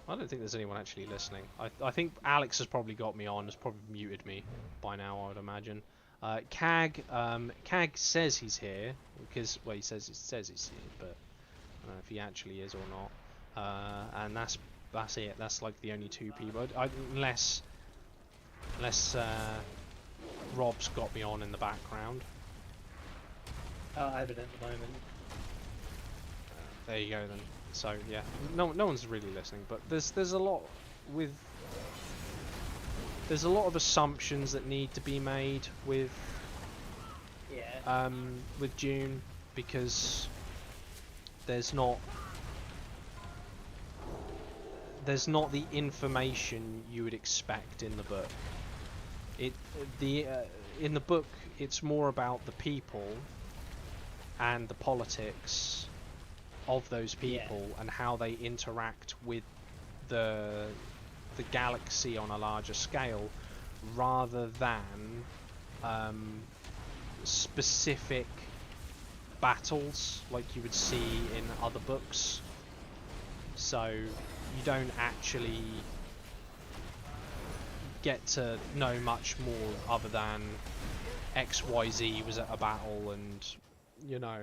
I don't think there's anyone actually listening. I think Alex has probably got me on, has probably muted me by now, I would imagine. Cag says he's here because, well, he says he's here, but I don't know if he actually is or not. And that's it. That's like the only two people. Unless Rob's got me on in the background. I have it at the moment. There you go then. So yeah, no one's really listening, but there's a lot with. There's a lot of assumptions that need to be made with Dune, because there's not the information you would expect in the book. In the book it's more about the people and the politics of those people and how they interact with the galaxy on a larger scale, rather than specific battles like you would see in other books. So you don't actually get to know much more other than XYZ was at a battle and, you know,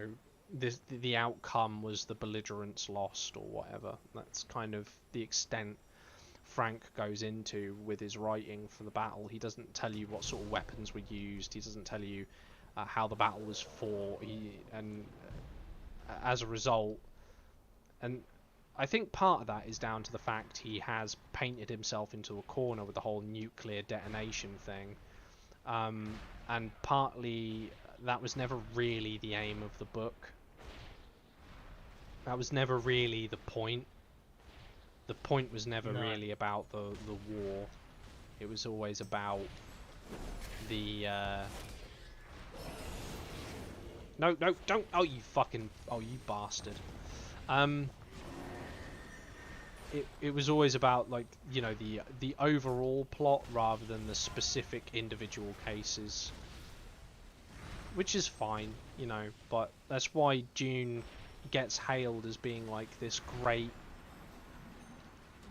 the outcome was the belligerents lost or whatever. That's kind of the extent Frank goes into with his writing for the battle. He doesn't tell you what sort of weapons were used. He doesn't tell you how the battle was fought. As a result, and I think part of that is down to the fact he has painted himself into a corner with the whole nuclear detonation thing, and partly that was never really the aim of the book. That was never really the point. The point was never really about the war. It was always about the no, don't! Oh, you fucking! Oh, you bastard! It was always about, like, you know, the overall plot rather than the specific individual cases, which is fine, you know. But that's why Dune gets hailed as being like this great,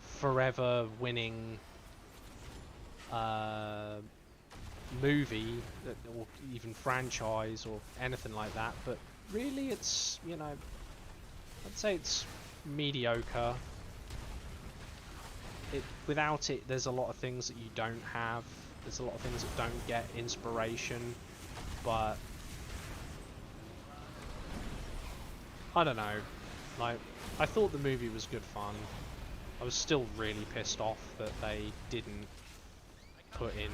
forever winning movie, or even franchise or anything like that. But really, it's, you know, I'd say it's mediocre. Without it, there's a lot of things that you don't have. There's a lot of things that don't get inspiration. But I don't know. Like, I thought the movie was good fun. I was still really pissed off that they didn't put in.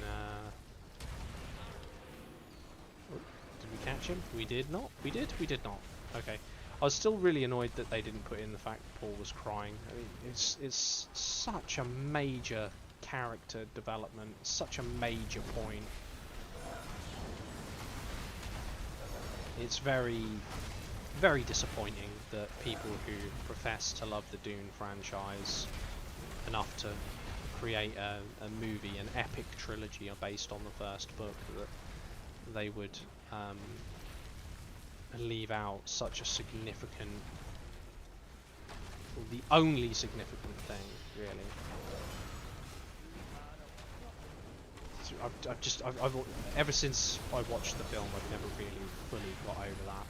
Did we catch him? We did not. We did. We did not. Okay. I was still really annoyed that they didn't put in the fact that Paul was crying. I mean, it's such a major character development, such a major point. It's very, very disappointing that people who profess to love the Dune franchise enough to create a movie, an epic trilogy based on the first book, that they would leave out such a significant, well, the only significant thing, really. So I've ever since I watched the film, I've never really fully got over that.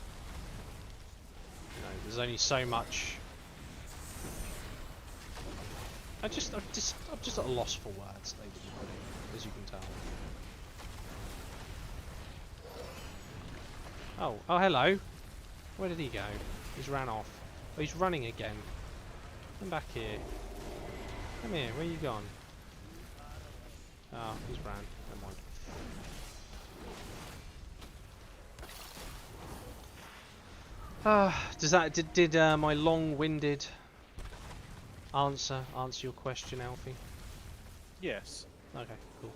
You know, there's only so much. I'm just at a loss for words. They didn't put it, as you can tell. Oh, hello. Where did he go? He's ran off. Oh, he's running again. Come back here. Come here. Where you gone? Oh, he's ran. Never mind. Did my long-winded answer your question, Alfie? Yes. Okay, cool.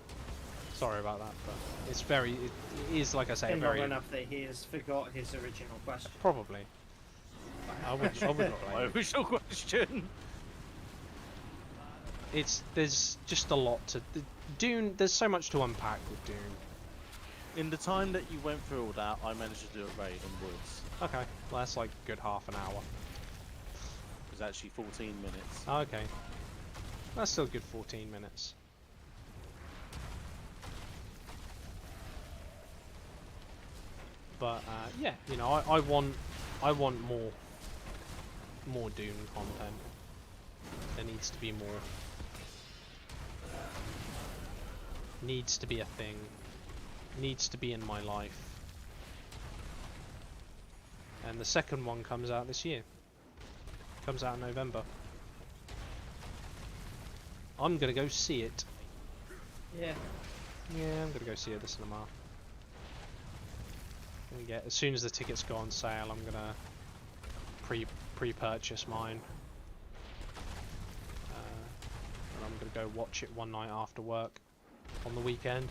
Sorry about that, but it is, like I say, Been very long enough that he has forgot his original question. probably. I wouldn't blame My him. original question. There's just a lot to Dune. There's so much to unpack with Dune. In the time that you went through all that, I managed to do it raid on Woods. Okay, well, that's like a good half an hour. It was actually 14 minutes. Okay, that's still a good 14 minutes. But yeah, you know, I want more Doom content. There needs to be more. Needs to be a thing. Needs to be in my life. And the second one comes out this year. Comes out in November. I'm gonna go see it. Yeah. Yeah, I'm gonna go see it at the cinema. As soon as the tickets go on sale, I'm gonna pre-purchase mine. And I'm gonna go watch it one night after work on the weekend.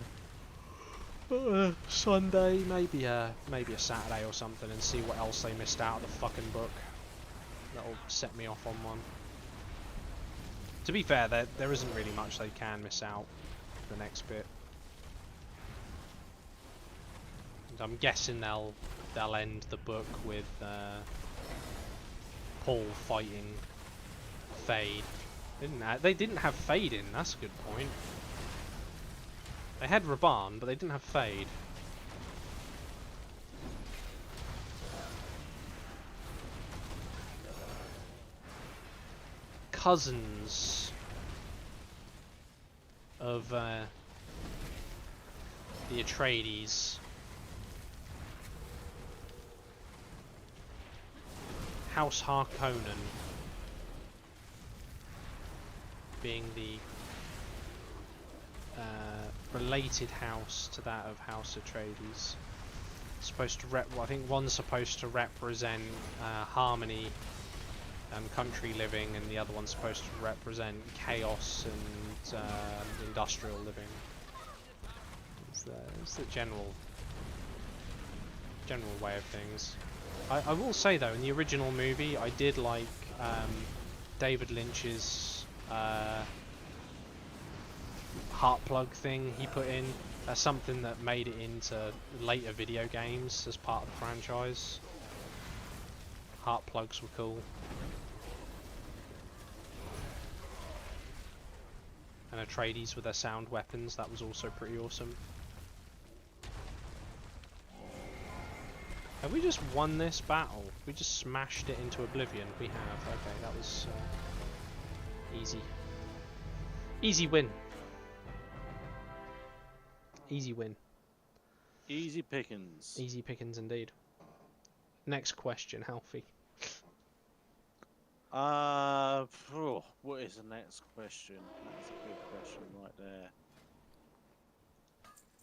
Sunday, maybe a Saturday or something, and see what else they missed out of the fucking book. That'll set me off on one. To be fair, there isn't really much they can miss out the next bit. And I'm guessing they'll end the book with Paul fighting Fade. They didn't have Fade in. That's a good point. They had Raban, but they didn't have Fade. Cousins of the Atreides. House Harkonnen being the related house to that of House Atreides. Supposed to I think one's supposed to represent harmony and country living, and the other one's supposed to represent chaos and industrial living. It's the general way of things. I will say though, in the original movie, I did like David Lynch's heart plug thing he put in. That's something that made it into later video games as part of the franchise. Heart plugs were cool. And Atreides with their sound weapons, that was also pretty awesome. Have we just won this battle? We just smashed it into oblivion. We have. Okay, that was easy. Easy win. Easy win. Easy pickings. Easy pickings indeed. Next question, Alfie. What is the next question? That's a good question right there.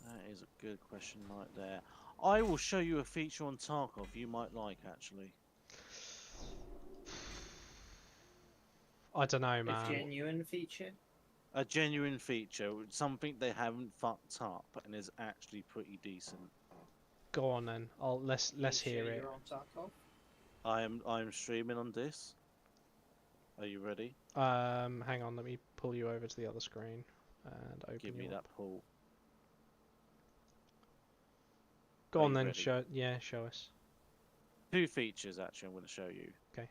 That is a good question right there. I will show you a feature on Tarkov you might like, actually. I don't know, man. A genuine feature? A genuine feature, something they haven't fucked up and is actually pretty decent. Go on then. Let's hear it. You're on Tarkov? I am streaming on this. Are you ready? Hang on, let me pull you over to the other screen and open Give me that pull. Go on then, show us. Two features actually I'm going to show you. Okay.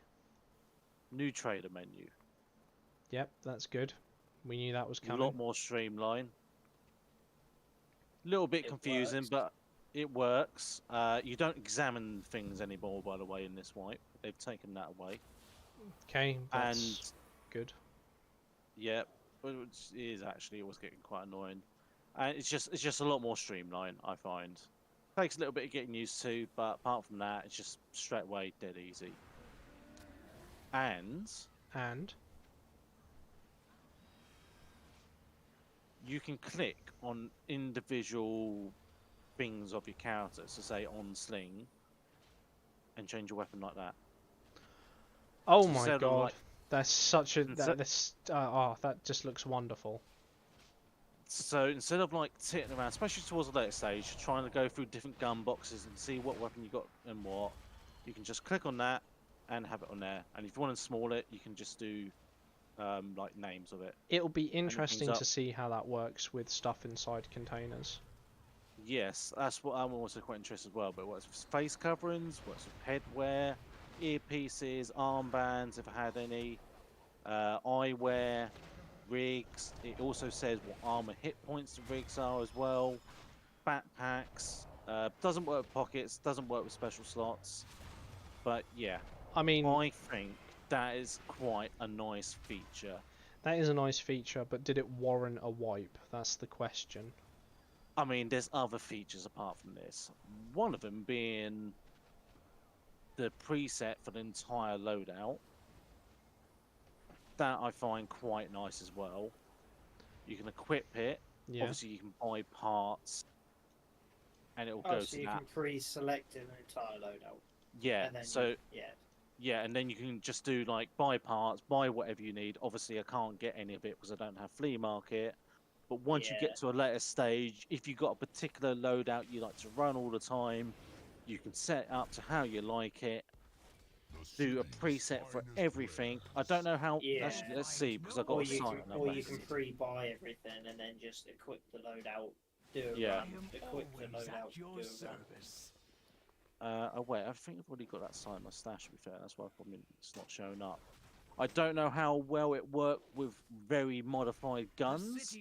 New trader menu. Yep, that's good. We knew that was coming. A lot more streamlined. A little bit confusing, but it works. You don't examine things anymore, by the way, in this wipe. They've taken that away. Okay, that's good. Yeah, but it is actually. It was getting quite annoying, and it's just a lot more streamlined. I find takes a little bit of getting used to, but apart from that, it's just straight away dead easy. And you can click on individual things of your character, so say on sling, and change your weapon like that. Oh my god, like, that's such a that just looks wonderful. So instead of like sitting around, especially towards the later stage, trying to go through different gun boxes and see what weapon you got and what, you can just click on that and have it on there. And if you want to small it, you can just do like names of it. It'll be interesting to see how that works with stuff inside containers. Yes, that's what I'm also quite interested as well. But what's with face coverings, what's with headwear, earpieces, armbands, if I had any, eyewear, rigs. It also says what armor hit points the rigs are as well, backpacks, Doesn't work with pockets, doesn't work with special slots, but yeah, I mean, I think that is quite a nice feature. that is a nice feature, but did it warrant a wipe? That's the question. I mean, there's other features apart from this. One of them being the preset for the entire loadout. That I find quite nice as well. You can equip it. Yeah. Obviously, you can buy parts, and it will Oh, go so to you that. can pre-select an entire loadout. Yeah. And then So yeah. yeah, and then you can just do like buy parts, buy whatever you need. Obviously, I can't get any of it because I don't have flea market. But once you Yeah. get to a later stage, if you've got a particular loadout you like to run all the time, you can set it up to how you like it. Do a preset for everything. I don't know how. Yeah. Actually, let's see because I've got Or a you site can, on that or you basis. can pre-buy everything and then just equip the loadout, do a Yeah. run, equip the loadout, do a run. Oh wait, I think I've already got that site in my stash. To be fair, that's why probably it's not showing up. I don't know how well it worked with very modified guns,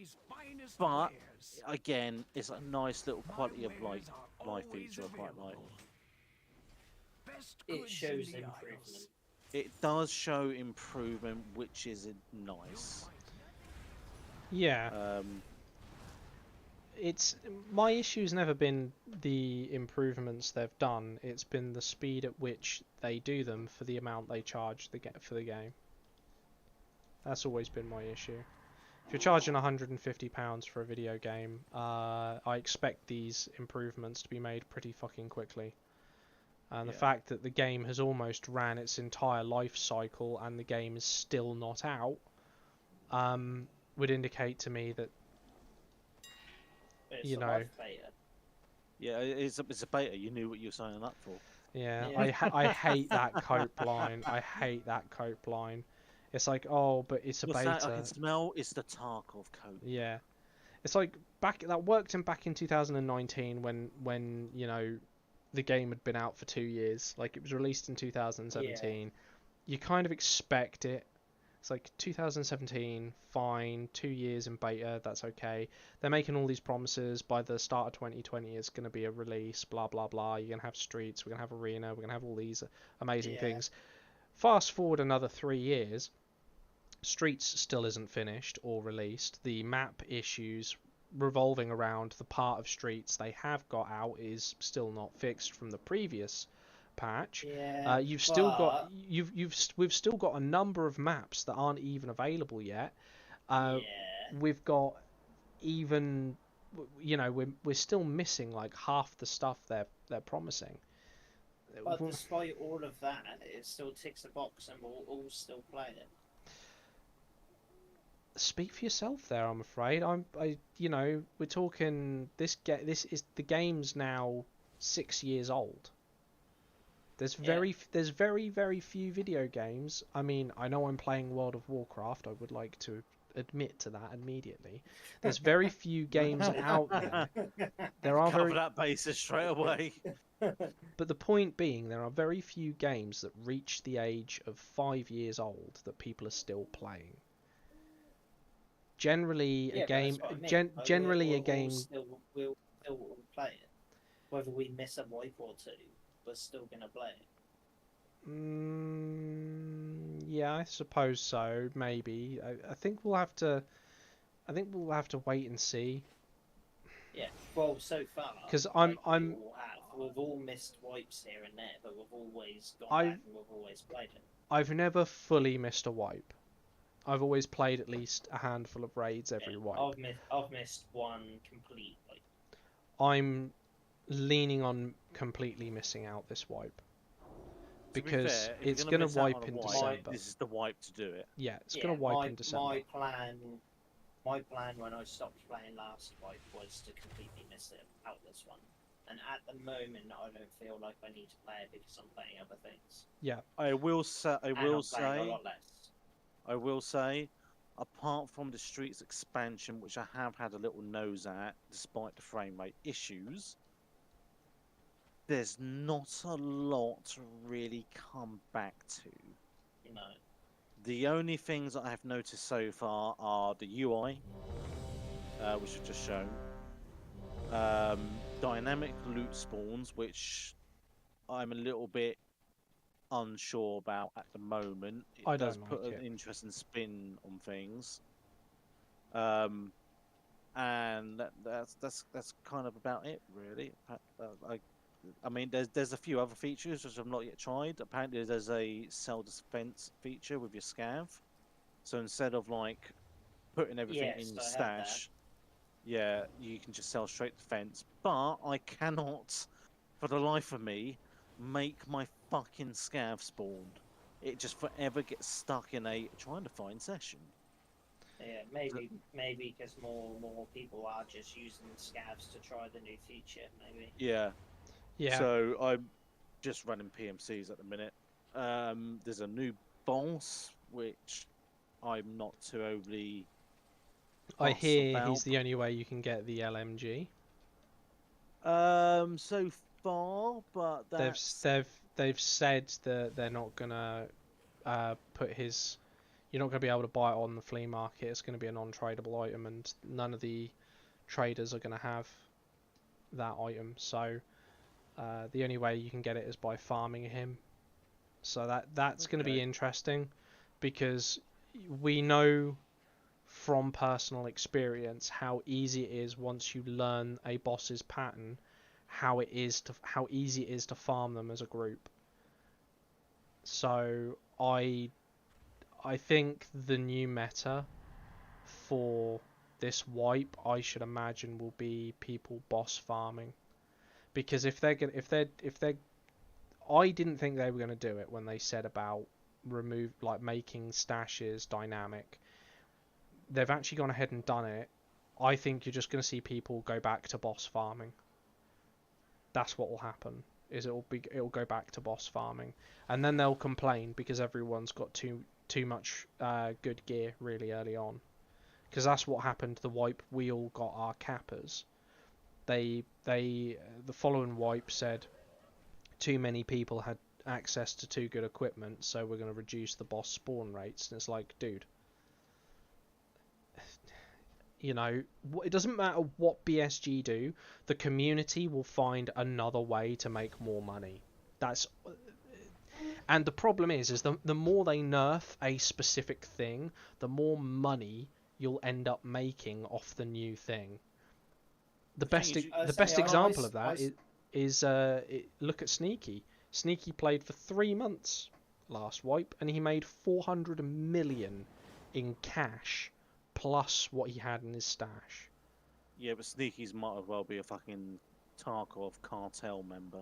but again, it's a nice little quality of life feature I quite like. It shows improvement. It does show improvement, which is nice. Yeah. It's my issue's never been the improvements they've done. It's been the speed at which they do them for the amount they charge for the game. That's always been my issue. If you're charging £150 for a video game, I expect these improvements to be made pretty fucking quickly. And the fact that the game has almost ran its entire life cycle and the game is still not out, would indicate to me that It's you a know. life beta. Yeah, it's a beta. You knew what you were signing up for. Yeah, Yeah. I hate that cope line. I hate that cope line. It's like, oh, but it's a What's beta. that? I can smell. It's the Tarkov code. Yeah, it's like that worked back in 2019 when you know the game had been out for 2 years. Like it was released in 2017. Yeah. You kind of expect it. It's like 2017, fine. 2 years in beta, that's okay. They're making all these promises. By the start of 2020, it's going to be a release. Blah blah blah. You're gonna have streets. We're gonna have arena. We're gonna have all these amazing things. Fast forward another 3 years. Streets still isn't finished or released. The map issues revolving around the part of Streets they have got out is still not fixed from the previous patch. Yeah, You've still got we've still got a number of maps that aren't even available yet. We've got even we're still missing like half the stuff they're promising. But despite all of that, it still ticks a box, and we'll all still play it. Speak for yourself there, I'm afraid. We're talking this is the game's now 6 years old. There's very few video games. I mean, I know I'm playing World of Warcraft. I would like to admit to that immediately. There's very few games out there. There are Cover that basis straight away. But the point being, there are very few games that reach the age of 5 years old that people are still playing. Generally, a game. Generally, a game. We'll still play it, whether we miss a wipe or two. We're still gonna play it. Yeah, I suppose so. Maybe. I think we'll have to. I think we'll have to wait and see. Yeah. Well, so far. Because we've all missed wipes here and there, but we've always gone back and we've always played it. I've never fully missed a wipe. I've always played at least a handful of raids every wipe. I've missed one complete wipe. I'm leaning on completely missing out this wipe. Because fair, it's going to wipe in December. This is the wipe to do it. Yeah, it's going to wipe in December. My plan when I stopped playing last wipe was to completely miss it out this one. And at the moment, I don't feel like I need to play it because I'm playing other things. Yeah. I will say. A lot less. I will say, apart from the Streets expansion, which I have had a little nose at, despite the frame rate issues, there's not a lot to really come back to. No. The only things that I have noticed so far are the UI, which I've just shown. dynamic loot spawns, which I'm a little bit unsure about at the moment. It I does don't put like an it. interesting spin on things. And that's kind of about it, really. I mean, there's a few other features which I've not yet tried. Apparently, there's a cell defense feature with your scav. So instead of like putting everything in Yes, your I heard that. stash, yeah, you can just sell straight defense. But I cannot, for the life of me, make my fucking scav spawn. It just forever gets stuck in a trying to find session. Yeah, maybe because more people are just using scavs to try the new feature. Maybe. Yeah. Yeah, So I'm just running PMCs at the minute. There's a new boss which I'm not too overly I fussed hear about. he's the only way you can get the LMG. So far, but They've that's they've they've said that they're not gonna put his. You're not gonna be able to buy it on the flea market. It's gonna be a non-tradable item, and none of the traders are gonna have that item. So the only way you can get it is by farming him. So that's gonna be okay. interesting, because we know from personal experience how easy it is once you learn a boss's pattern, how easy it is to farm them as a group. So I think the new meta for this wipe, I should imagine, will be people boss farming, because if they're I didn't think they were going to do it when they said about making stashes dynamic. They've actually gone ahead and done it. I think you're just going to see people go back to boss farming. That's what will happen. It'll go back to boss farming, and then they'll complain because everyone's got too much good gear really early on. Because that's what happened to the wipe we all got our cappers. The following wipe said too many people had access to too good equipment, so we're going to reduce the boss spawn rates. And it's like, dude, it doesn't matter what BSG do, the community will find another way to make more money. And the problem is the more they nerf a specific thing, the more money you'll end up making off the new thing. The The thing best is, the best example of that is look at Sneaky. Sneaky played for 3 months last wipe, and he made 400 million in cash plus what he had in his stash. yeah, but Sneaky's might as well be a fucking Tarkov cartel member.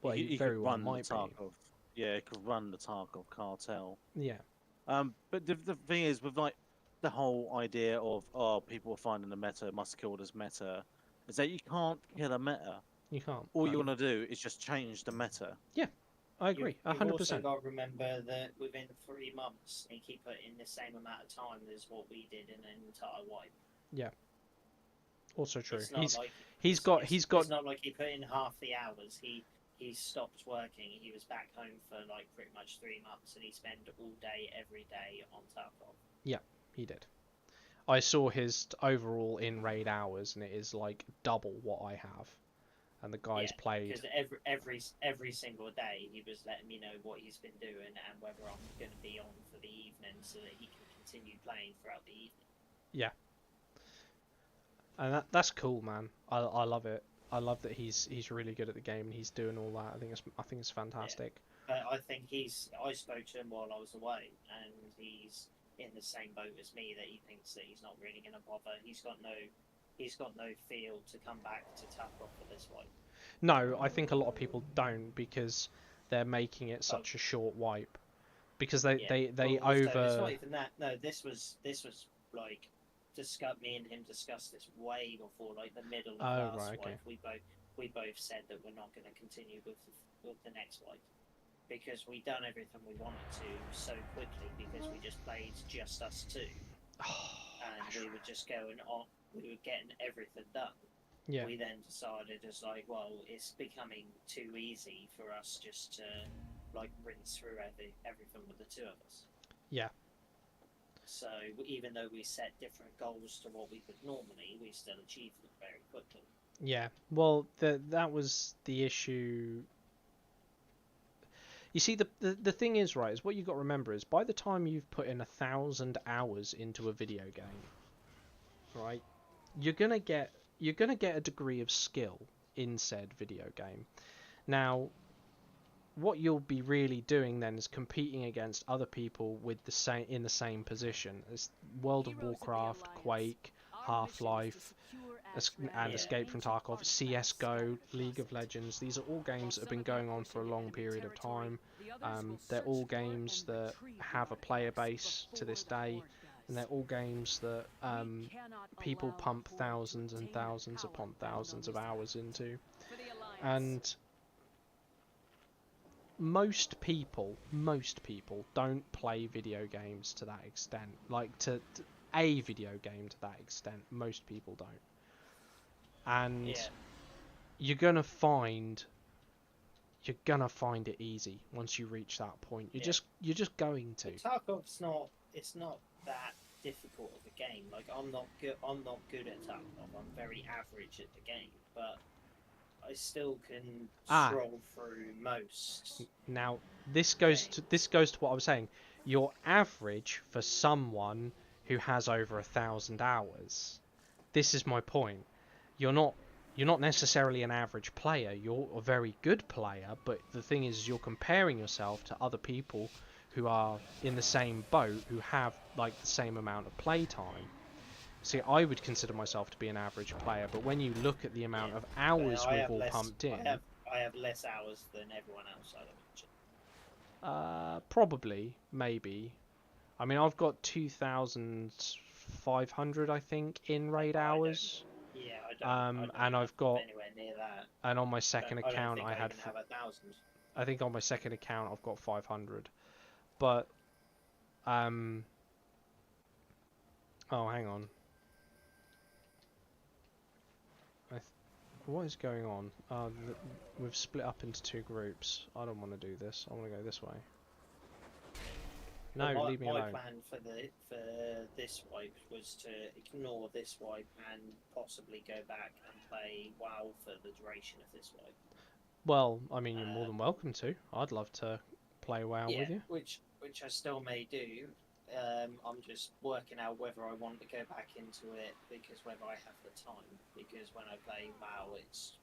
Well, he He very could well run the might be. Tarkov. Yeah, he could run the Tarkov cartel. Yeah. But the thing is, with like the whole idea of people are finding the meta must kill this meta, is that you can't kill a meta. You can't. All No. you want to do is just change the meta. Yeah, I agree. You've also 100%. got to remember that within 3 months, they keep put in the same amount of time as what we did in an entire wipe. Yeah. Also true. It's not like He's got. It's not like he put in half the hours. He stopped working. He was back home for like pretty much 3 months, and he spent all day every day on Tarkov. Yeah, he did. I saw his overall in raid hours, and it is like double what I have. And the guy's played. Because every single day he was letting me know what he's been doing and whether I'm going to be on for the evening so that he can continue playing throughout the evening. Yeah. And that's cool, man. I love it. I love that he's really good at the game and he's doing all that. I think it's fantastic. Yeah. I think I spoke to him while I was away, and he's in the same boat as me, that he thinks that he's not really going to bother. He's got no feel to come back to Tarkov for this wipe. No, I think a lot of people don't, because they're making it such a short wipe. Because they over. It's not even that. No, this was like me and him discussed this way before, like the middle of last wipe. We both said that we're not going to continue with the next wipe, because we done everything we wanted to so quickly, because we just played just us two, and we were just going on. We were getting everything done. Yeah. We then decided, it's like, well, it's becoming too easy for us just to like rinse through everything with the two of us. Yeah. So even though we set different goals to what we would normally, we still achieved them very quickly. Yeah, well, that was the issue. You see, the thing is, right, is what you've got to remember is by the time you've put in 1,000 hours into a video game, right, you're gonna get a degree of skill in said video game. Now, what you'll be really doing then is competing against other people with in the same position as World of Warcraft, Quake, Half-Life, and Escape from Tarkov, CS:GO, League of Legends. These are all games that have been going on for a long period of time. They're all games that have a player base to this day, and they're all games that people pump thousands and thousands upon thousands of hours into. And most people don't play video games to that extent. Like to a video game to that extent, most people don't. And you're gonna find it easy once you reach that point. You're just going to. Tarkov's not. It's not that difficult of a game. Like I'm not good at Tarkov. I'm very average at the game, but I still can scroll through most. Now this goes to what I was saying. You're average for someone who has over 1,000 hours. This is my point. You're not necessarily an average player. You're a very good player, but the thing is, you're comparing yourself to other people who are in the same boat, who have like the same amount of play time. See, I would consider myself to be an average player, but when you look at the amount of hours we've all pumped in, I have less hours than everyone else, I'd imagine. Probably, maybe. I mean, I've got 2,500, I think, in raid hours. Yeah, I don't and I've got anywhere near that. And on my second account, I had. have 1,000. I think on my second account, I've got 500. But oh, hang on. What is going on? We've split up into two groups. I don't want to do this. I want to go this way. No, leave me alone. My plan for this wipe was to ignore this wipe and possibly go back and play WoW for the duration of this wipe. Well, I mean, you're more than welcome to. I'd love to play WoW with you. which I still may do. I'm just working out whether I want to go back into it because whether I have the time. Because when I play WoW, it's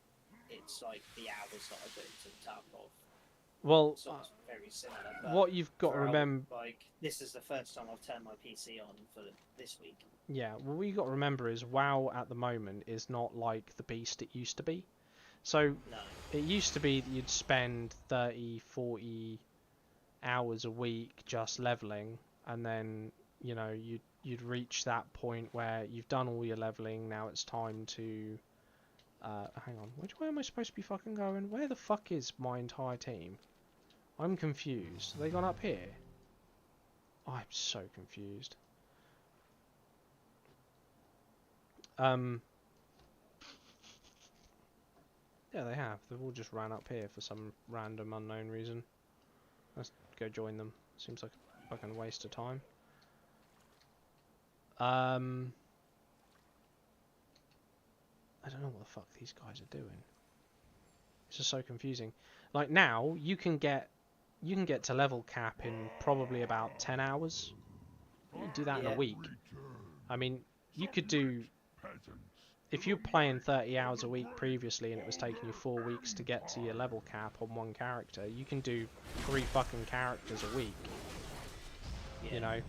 like the hours that I put into the Tarkov. Well, so it's very similar. But what you've got to remember, like this is the first time I've turned my PC on for this week. Yeah, well, what you got to remember is WoW at the moment is not like the beast it used to be. So it used to be that you'd spend 30, 40 hours a week just leveling, and then you'd reach that point where you've done all your leveling. Now it's time to hang on, which way am I supposed to be fucking going? Where the fuck is my entire team? I'm confused. Have they gone up here? I'm so confused. Yeah, they have. They've all just ran up here for some random unknown reason. Let's go join them. Seems like a fucking waste of time. I don't know what the fuck these guys are doing. It's just so confusing. Like now, you can get to level cap in probably about 10 hours. You do that in a week. I mean, you could do... If you're playing 30 hours a week previously and it was taking you 4 weeks to get to your level cap on one character, you can do 3 fucking characters a week. You know?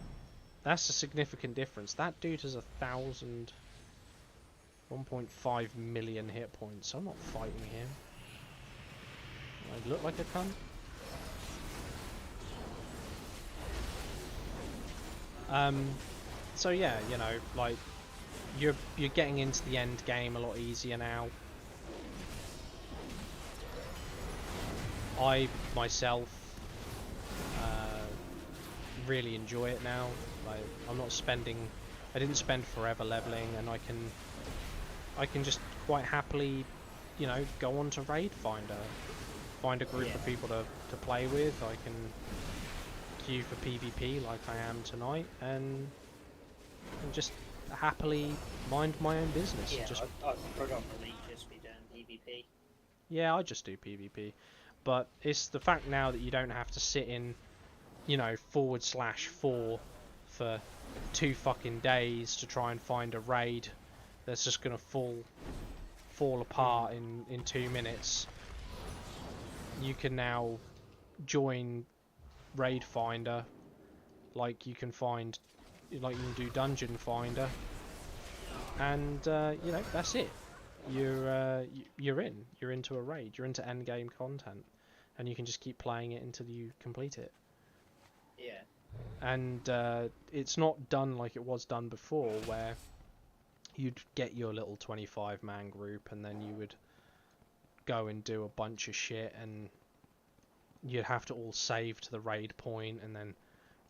That's a significant difference. That dude has 1.5 million hit points. I'm not fighting him. I look like a cunt. So yeah, like you're getting into the end game a lot easier now. I myself really enjoy it now. Like I didn't spend forever leveling, and I can just quite happily, go on to raid find a group of people to play with. I can queue for PvP like I am tonight, and just happily mind my own business. Yeah, I've predominantly just been Yeah, I just do PvP. But it's the fact now that you don't have to sit in, you know, /4 for 2 fucking days to try and find a raid that's just gonna fall apart in 2 minutes. You can now join Raid Finder, like you can do Dungeon Finder, and you know, that's it. You're into a raid. You're into end game content, and you can just keep playing it until you complete it. Yeah. And it's not done like it was done before, where you'd get your little 25-man group, and then you would go and do a bunch of shit, and you'd have to all save to the raid point, and then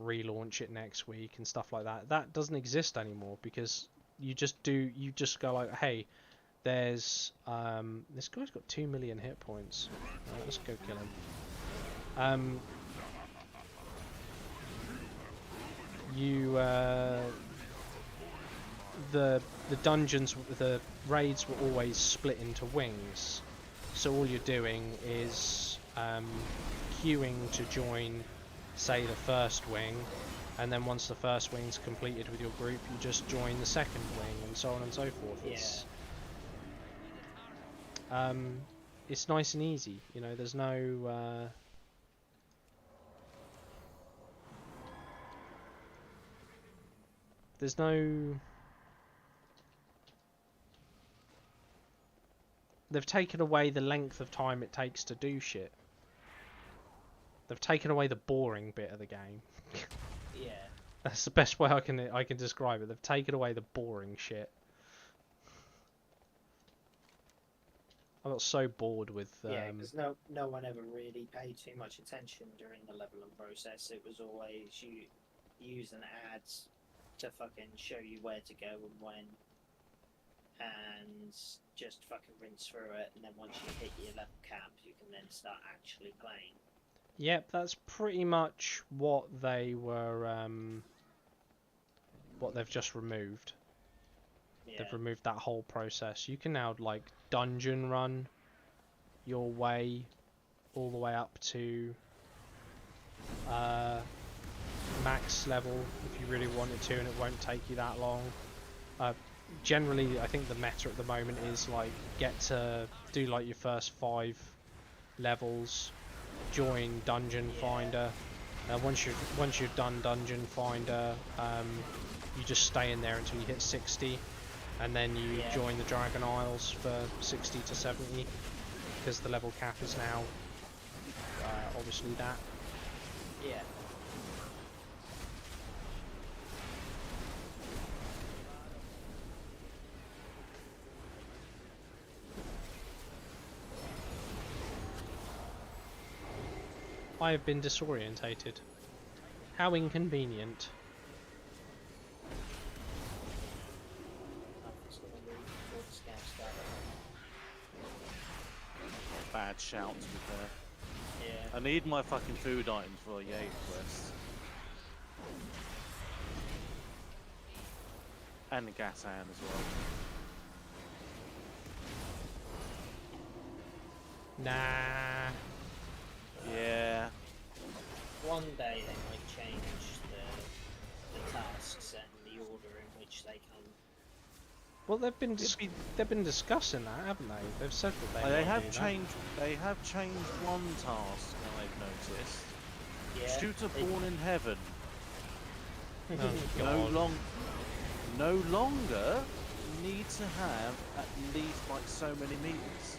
relaunch it next week and stuff like that. That doesn't exist anymore, because you just go like, hey, there's this guy's got 2 million hit points. Right, let's go kill him. The dungeons, the raids were always split into wings, so all you're doing is queuing to join, say, the first wing, and then once the first wing's completed with your group, you just join the second wing, and so on and so forth. It's nice and easy, you know. There's no they've taken away the length of time it takes to do shit. They've taken away the boring bit of the game. Yeah. That's the best way I can describe it. They've taken away the boring shit. I got so bored with. Yeah, because no one ever really paid too much attention during the leveling process. It was always you using ads to fucking show you where to go and when, and just fucking rinse through it. And then once you hit your level cap, you can then start actually playing. Yep, that's pretty much what they were. What they've just removed. Yeah. They've removed that whole process. You can now like dungeon run your way all the way up to max level if you really wanted to, and it won't take you that long. Generally, I think the meta at the moment is like get to do like your first 5 levels, join Dungeon Finder. Once you've done Dungeon Finder, you just stay in there until you hit 60. And then you join the Dragon Isles for 60 to 70, because the level cap is now obviously that. Yeah. I have been disorientated. How inconvenient. Bad shout, to be fair. Yeah. I need my fucking food items for a Yay quest. And the gas hand as well. Nah. Yeah. One day they might change the tasks and the order in which they come. Well, they've been discussing that, haven't they? They've said that They have changed. They have changed one task I've noticed. Yeah. Shooter born in heaven. Oh, No longer need to have at least like so many meters.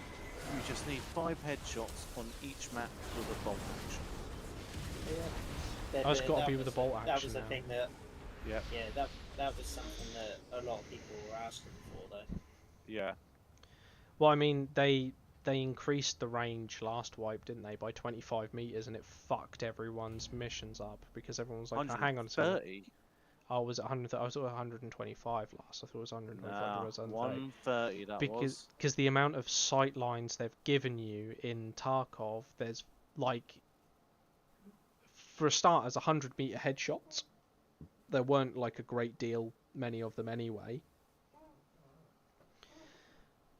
You just need 5 headshots on each map with a bolt action. Yeah. Oh, it's got to be with the bolt action. That was the thing that. Yeah. Yeah, that was something that a lot of people were asking for, though. Yeah. Well, I mean, they increased the range last wipe, didn't they, by 25 meters, and it fucked everyone's missions up, because everyone was like, oh, hang on a second. 130. Oh, was it 100? I was at 125 last. I thought it was 125. It was 130. That was because the amount of sight lines they've given you in Tarkov, there's like, for a start, as 100-meter headshots. There weren't like a great deal, many of them anyway.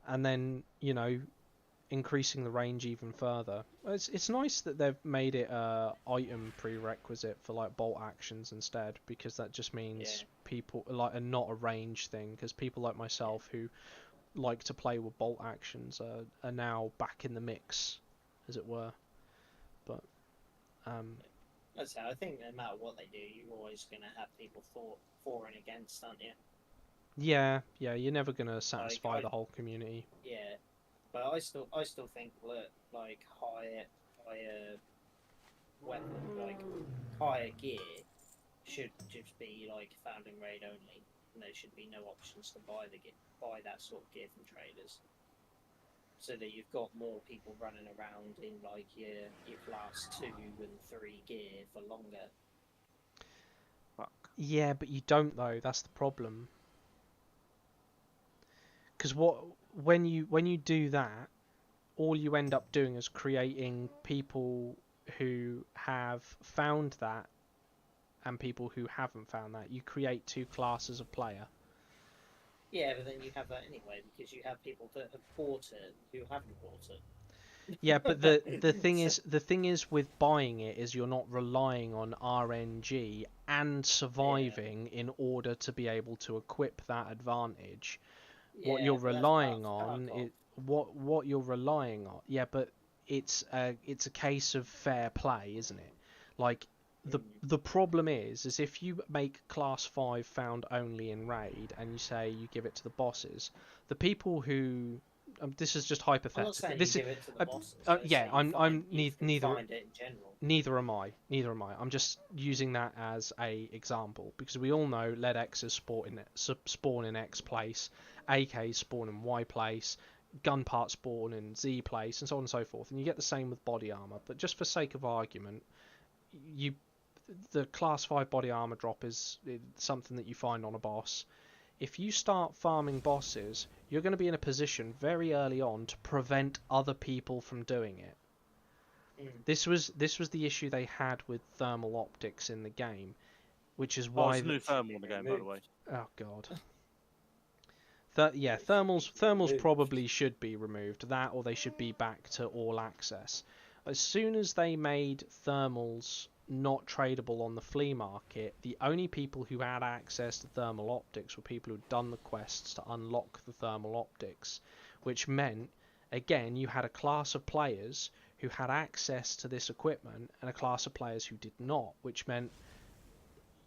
And then, you know, increasing the range even further. It's nice that they've made it a item prerequisite for like bolt actions instead, because that just means people like, and not a range thing, because people like myself who like to play with bolt actions are now back in the mix, as it were. But that's how I think no matter what they do, you're always going to have people for and against, aren't you? yeah, you're never gonna satisfy the whole community. Yeah, but I still think that like higher weapon, like higher gear should just be like found in raid only, and there should be no options to buy that sort of gear from traders, so that you've got more people running around in like your class 2 and 3 gear for longer. Fuck. Yeah, but you don't though. That's the problem. Because when you do that, all you end up doing is creating people who have found that and people who haven't found that. You create two classes of player. Yeah, but then you have that anyway, because you have people that have bought it who haven't bought it. Yeah, but the thing is with buying it is you're not relying on RNG and surviving in order to be able to equip that advantage. What you're relying on is what you're relying on. Yeah, but it's a case of fair play, isn't it? Like the problem is if you make class 5 found only in raid and you say you give it to the bosses, the people who this is just hypothetical. I'm not saying this you is give it to the bosses. yeah, I'm neither. Find it in general. Neither am I. I'm just using that as a example because we all know lead X's spawn in X place, AKs spawn in Y place, gun parts spawn in Z place, and so on and so forth. And you get the same with body armor. But just for sake of argument, the class 5 body armor drop is something that you find on a boss. If you start farming bosses, you're going to be in a position very early on to prevent other people from doing it. This was the issue they had with thermal optics in the game, which is why there's new thermal in the game, by the way. Oh god. Thermals probably should be removed. That, or they should be back to all access. As soon as they made thermals not tradable on the flea market, the only people who had access to thermal optics were people who'd done the quests to unlock the thermal optics, which meant, again, you had a class of players who had access to this equipment and a class of players who did not, which meant,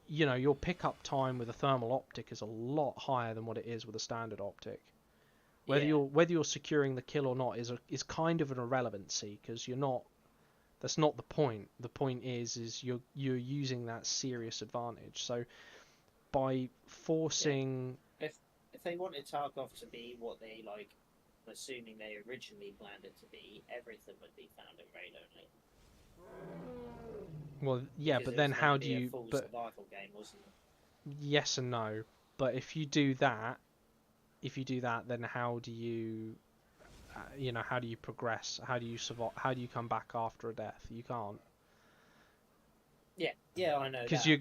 you know, your pickup time with a thermal optic is a lot higher than what it is with a standard optic. Whether you're securing the kill or not is kind of an irrelevancy, because you're not. That's not the point. The point is you're using that serious advantage. So by forcing, if they wanted Tarkov to be what they like, assuming they originally planned it to be, everything would be found in raid only. Well, yeah, because but then how do you? A full but survival game, wasn't it? Yes and no. But if you do that, then how do you? How do you progress? How do you survive? How do you come back after a death? You can't. Yeah, I know. Because you're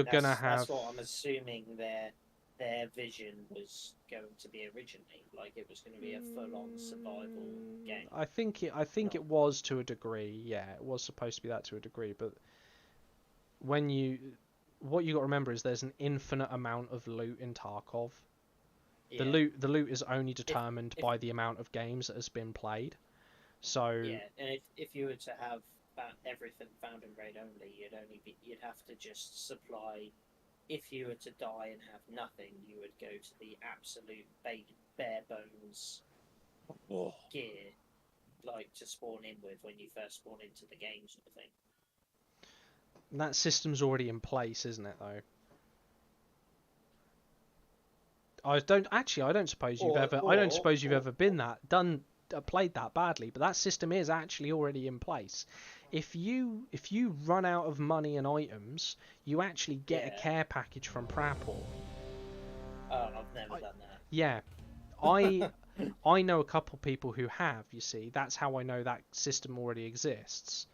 gonna have. That's what I'm assuming their vision was going to be originally. Like it was going to be a full-on survival game. I think it was to a degree. Yeah, it was supposed to be that to a degree. But what you got to remember is there's an infinite amount of loot in Tarkov. Yeah. The loot is only determined by the amount of games that has been played. So yeah, and if you were to have everything found in raid only, you'd have to just supply. If you were to die and have nothing, you would go to the absolute bare bones gear, like to spawn in with when you first spawn into the game, sort of thing. That system's already in place, isn't it? Though. I don't suppose you've ever played that badly, but that system is actually already in place. If you run out of money and items, you actually get a care package from Prapor. Oh, I've never done that. Yeah, I know a couple people who have. You see, that's how I know that system already exists.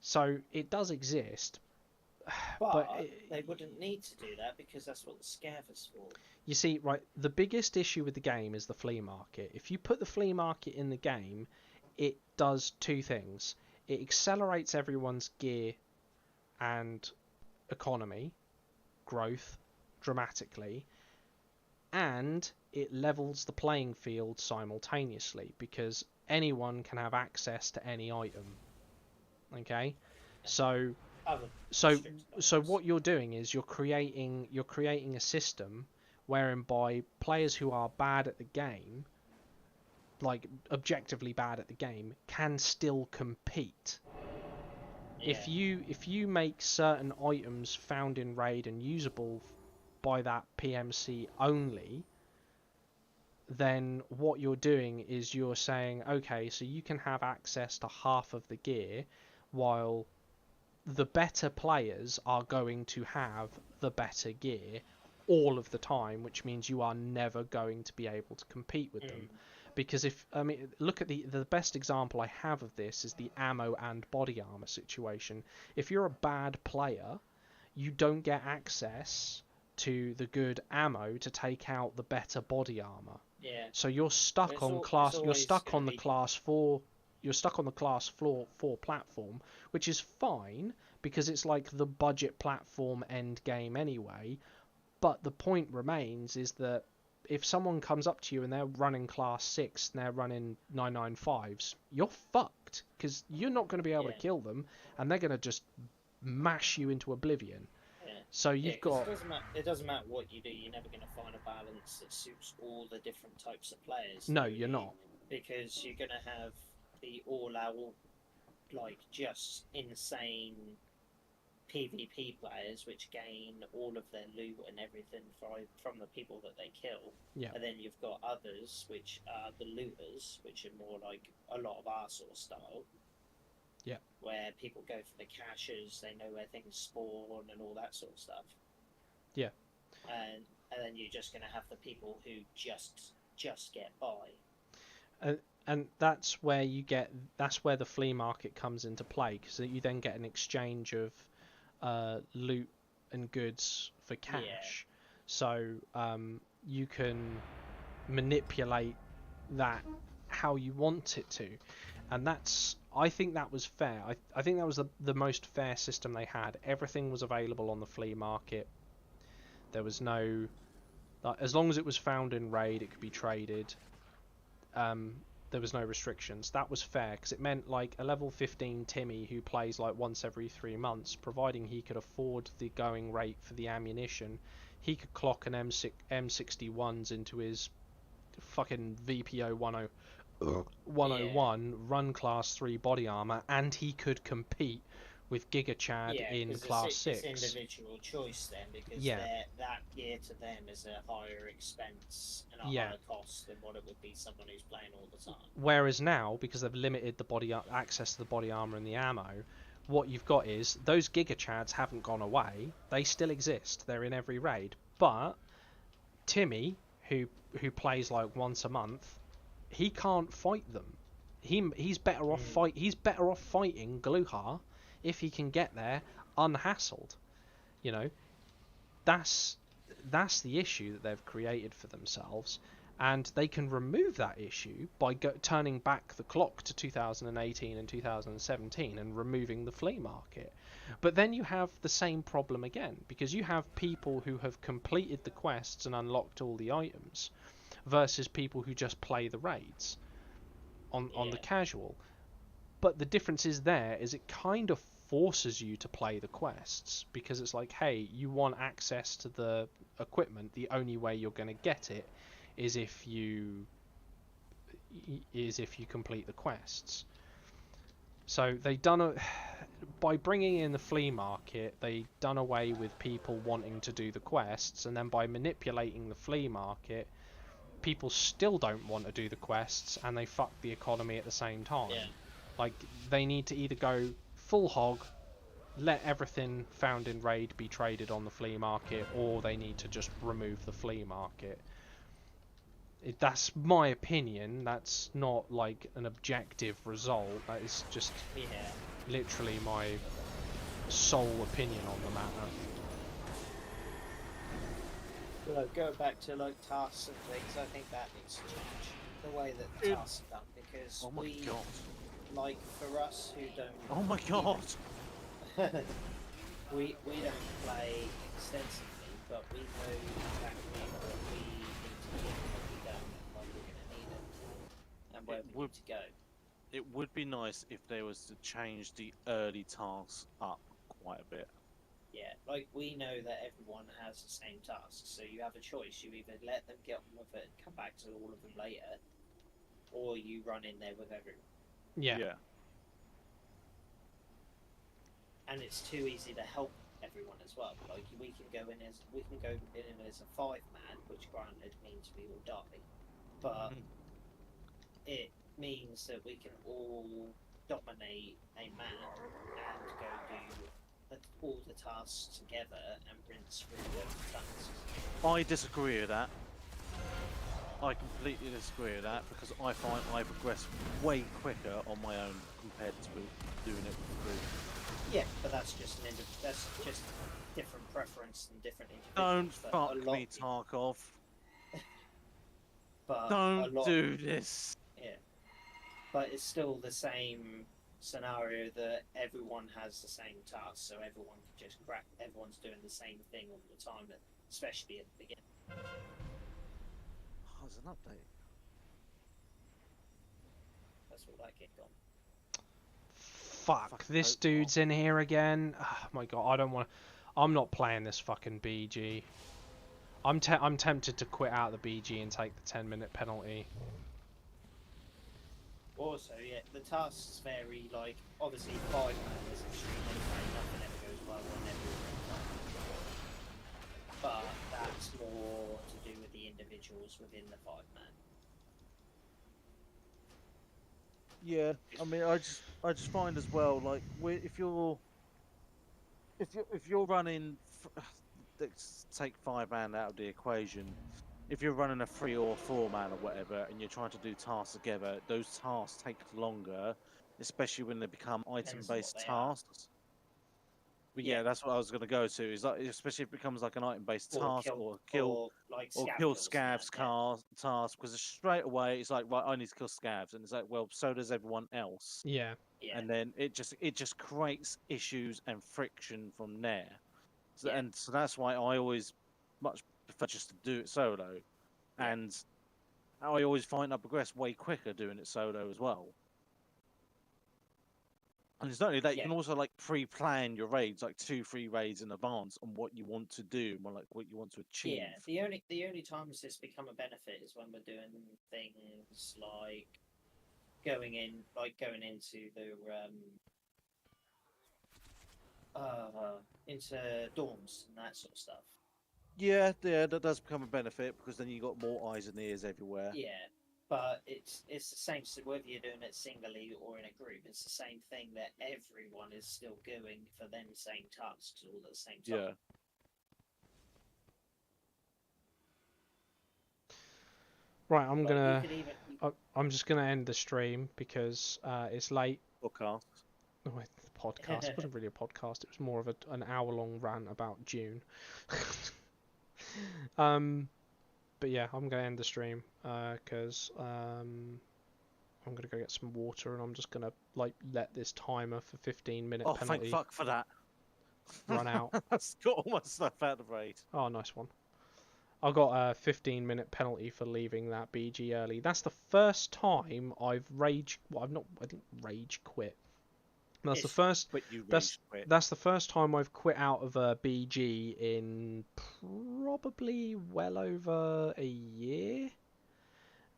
So it does exist. But it, they wouldn't need to do that because that's what the scav is for. you see, right, the biggest issue with the game is the flea market. If you put the flea market in the game, it does two things. It accelerates everyone's gear and economy growth dramatically, and it levels the playing field simultaneously because anyone can have access to any item. Okay, so Other so restricted so items. what you're doing is you're creating a system whereby players who are bad at the game, like objectively bad at the game, can still compete. Yeah. If you make certain items found in raid and usable by that PMC only, then what you're doing is you're saying, okay, so you can have access to half of the gear, while the better players are going to have the better gear all of the time, which means you are never going to be able to compete with them. Because if I mean, look at the best example I have of this is the ammo and body armor situation. If you're a bad player, you don't get access to the good ammo to take out the better body armor. Yeah. So you're stuck It's on al- class. it's You're always stuck gonna on the be- class 4. You're stuck on the class 4 platform, which is fine because it's like the budget platform end game anyway. But the point remains is that if someone comes up to you and they're running class 6 and they're running 995s, you're fucked because you're not going to be able to Yeah. kill them, and they're going to just mash you into oblivion. Yeah. So Yeah, you've 'cause got it doesn't matter what you do, you're never going to find a balance that suits all the different types of players. no, you're not. Because you're going to have the all-out, like, just insane PvP players which gain all of their loot and everything from the people that they kill. Yeah. And then you've got others which are the looters, which are more like a lot of our sort of style. Yeah. Where people go for the caches, they know where things spawn and all that sort of stuff. Yeah. And then you're just going to have the people who just get by. And that's where the flea market comes into play, because you then get an exchange of loot and goods for cash. Yeah. So you can manipulate that how you want it to, and I think that was fair. I think that was the most fair system they had. Everything was available on the flea market. There was no, as long as it was found in raid, it could be traded. There was no restrictions. That was fair because it meant like a level 15 Timmy who plays like once every 3 months, providing he could afford the going rate for the ammunition, he could clock an M61s into his fucking VPO 101, run class 3 body armor, and he could compete with Giga Chad in class 6. It's individual choice then, because that gear to them is a higher expense and a higher cost than what it would be someone who's playing all the time. Whereas now, because they've limited the access to the body armor and the ammo, what you've got is those Giga Chads haven't gone away. They still exist. They're in every raid. But Timmy, who plays like once a month, he can't fight them. He's better off fighting Gluhar if he can get there unhassled. You know, that's the issue that they've created for themselves, and they can remove that issue by turning back the clock to 2018 and 2017 and removing the flea market. But then you have the same problem again, because you have people who have completed the quests and unlocked all the items versus people who just play the raids on the casual. But the difference is it kind of forces you to play the quests, because it's like, hey, you want access to the equipment, the only way you're going to get it is if you complete the quests. So by bringing in the flea market, they done away with people wanting to do the quests, and then by manipulating the flea market, people still don't want to do the quests, and they fuck the economy at the same time. Like, they need to either go full hog, let everything found in raid be traded on the flea market, or they need to just remove the flea market. That's my opinion. That's not like an objective result. That is just literally sole opinion on the matter. Well, going back to like tasks and things, I think that needs to change the way that the tasks are done, because Oh my god. like for us who don't, Oh my god. we don't play extensively, but we know exactly what we need to do, what we don't, and when we're going to need it, and where we need to go. It would be nice if there was to change the early tasks up quite a bit. Yeah, like we know that everyone has the same tasks, so you have a choice. You either let them get on with it and come back to all of them later, or you run in there with everyone. Yeah. And it's too easy to help everyone as well. Like we can go in as a 5-man, which granted means we all die, but it means that we can all dominate a map and go do all the tasks together and rinse through those tasks. I disagree with that. I completely disagree with that, because I find I progress way quicker on my own compared to doing it with a group. Yeah, but that's just different preference and different Don't individuals. fuck me, Tarkov. But Don't do this. Yeah, but it's still the same scenario that everyone has the same task, so everyone can just crack. Everyone's doing the same thing all the time, especially at the beginning. Oh, there's an update. That's all that kicked on. Fuck, this dude's in here again. Oh my god, I don't want to. I'm not playing this fucking BG. I'm tempted to quit out the BG and take the 10-minute penalty. Also, yeah, the tasks vary. Like, obviously, 5-man is extremely high. Nothing ever goes well whenever you're in 5-man. But that's more to do with the individuals within the 5-man. Yeah, I mean, I just find as well, like, if you're running, let's take 5-man out of the equation. If you're running a 3 or 4-man or whatever, and you're trying to do tasks together, those tasks take longer, especially when they become item-based tasks. But yeah, that's what I was going to go to. Is like, especially if it becomes like an item-based task or kill scavs task, because straight away it's like, right, I need to kill scavs, and it's like, well, so does everyone else. Yeah. And then it just creates issues and friction from there. So, and so that's why I always much prefer just to do it solo, and I always find I progress way quicker doing it solo as well. And it's not only that, you can also like pre-plan your raids, like 2-3 raids in advance on what you want to do, or like what you want to achieve. Yeah, the only times this become a benefit is when we're doing things like going into the into dorms and that sort of stuff. Yeah, that does become a benefit, because then you got more eyes and ears everywhere. Yeah. But it's the same, so whether you're doing it singly or in a group, it's the same thing that everyone is still doing for them same tasks all at the same time. Yeah. Right, I'm just gonna end the stream because it's late. Podcast. Oh, the podcast. It wasn't really a podcast. It was more of an hour-long rant about June. But yeah, I'm gonna end the stream because I'm gonna go get some water, and I'm just gonna let this timer for 15-minute penalty. Thank fuck for that. Run out. I've got all my stuff out of raid. Oh, nice one. I got a 15-minute penalty for leaving that BG early. That's the first time I've rage. Well, I didn't rage quit. That's the first. That's the first time I've quit out of a BG in probably well over a year.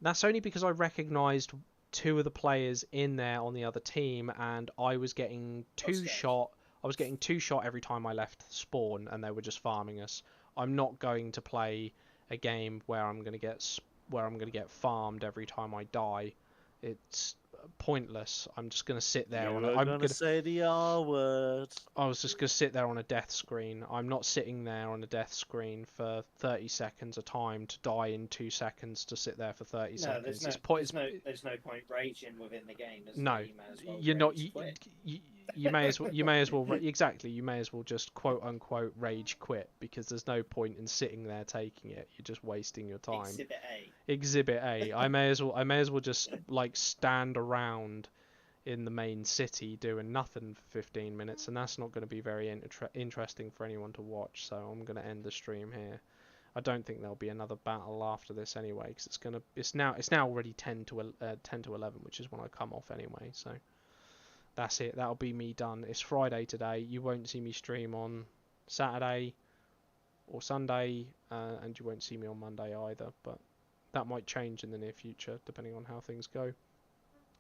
That's only because I recognised 2 of the players in there on the other team, and I was getting 2 shot. I was getting 2 shot every time I left spawn, and they were just farming us. I'm not going to play a game where I'm going to get farmed every time I die. It's pointless. I'm just going to sit there. I'm going to say the R word. I was just going to sit there on a death screen. I'm not sitting there on a death screen for 30 seconds a time to die in 2 seconds to sit there for 30 seconds. There's no point raging within the game. No, you're not. you may as well exactly, you may as well just quote unquote rage quit, because there's no point in sitting there taking it. You're just wasting your time. Exhibit A. I may as well just like stand around in the main city doing nothing for 15 minutes, and that's not going to be very interesting for anyone to watch. So I'm going to end the stream here. I don't think there'll be another battle after this anyway, because it's now already 10 to 11, which is when I come off anyway. So that's it. That'll be me done. It's Friday today. You won't see me stream on Saturday or Sunday, and you won't see me on Monday either. But that might change in the near future, depending on how things go.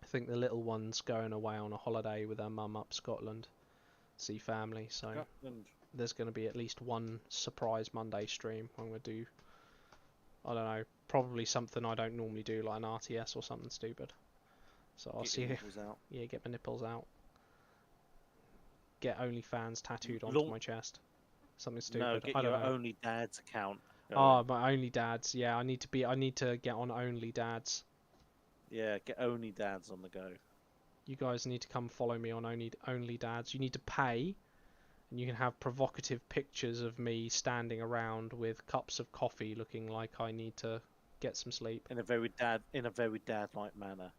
I think the little one's going away on a holiday with her mum up Scotland, see family. So there's going to be at least one surprise Monday stream. I'm going to do, I don't know, probably something I don't normally do, like an RTS or something stupid. So I'll see you. Yeah, get my nipples out. Get OnlyFans tattooed onto my chest. Something stupid. No, get your Only Dads account. Oh, my Only Dads. Yeah, I need to get on Only Dads. Yeah, get Only Dads on the go. You guys need to come follow me on Only Dads. You need to pay, and you can have provocative pictures of me standing around with cups of coffee, looking like I need to get some sleep. In a very dad-like manner.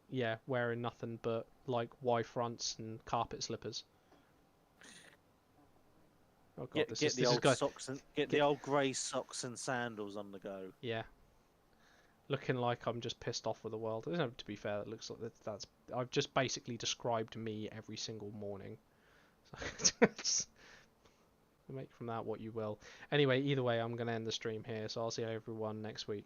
Yeah, wearing nothing but like Y fronts and carpet slippers. Oh god, get the old grey socks and sandals on the go. Yeah. Looking like I'm just pissed off with the world. To be fair, it looks like that's I've just basically described me every single morning. So make from that what you will. Anyway, either way, I'm going to end the stream here, so I'll see everyone next week.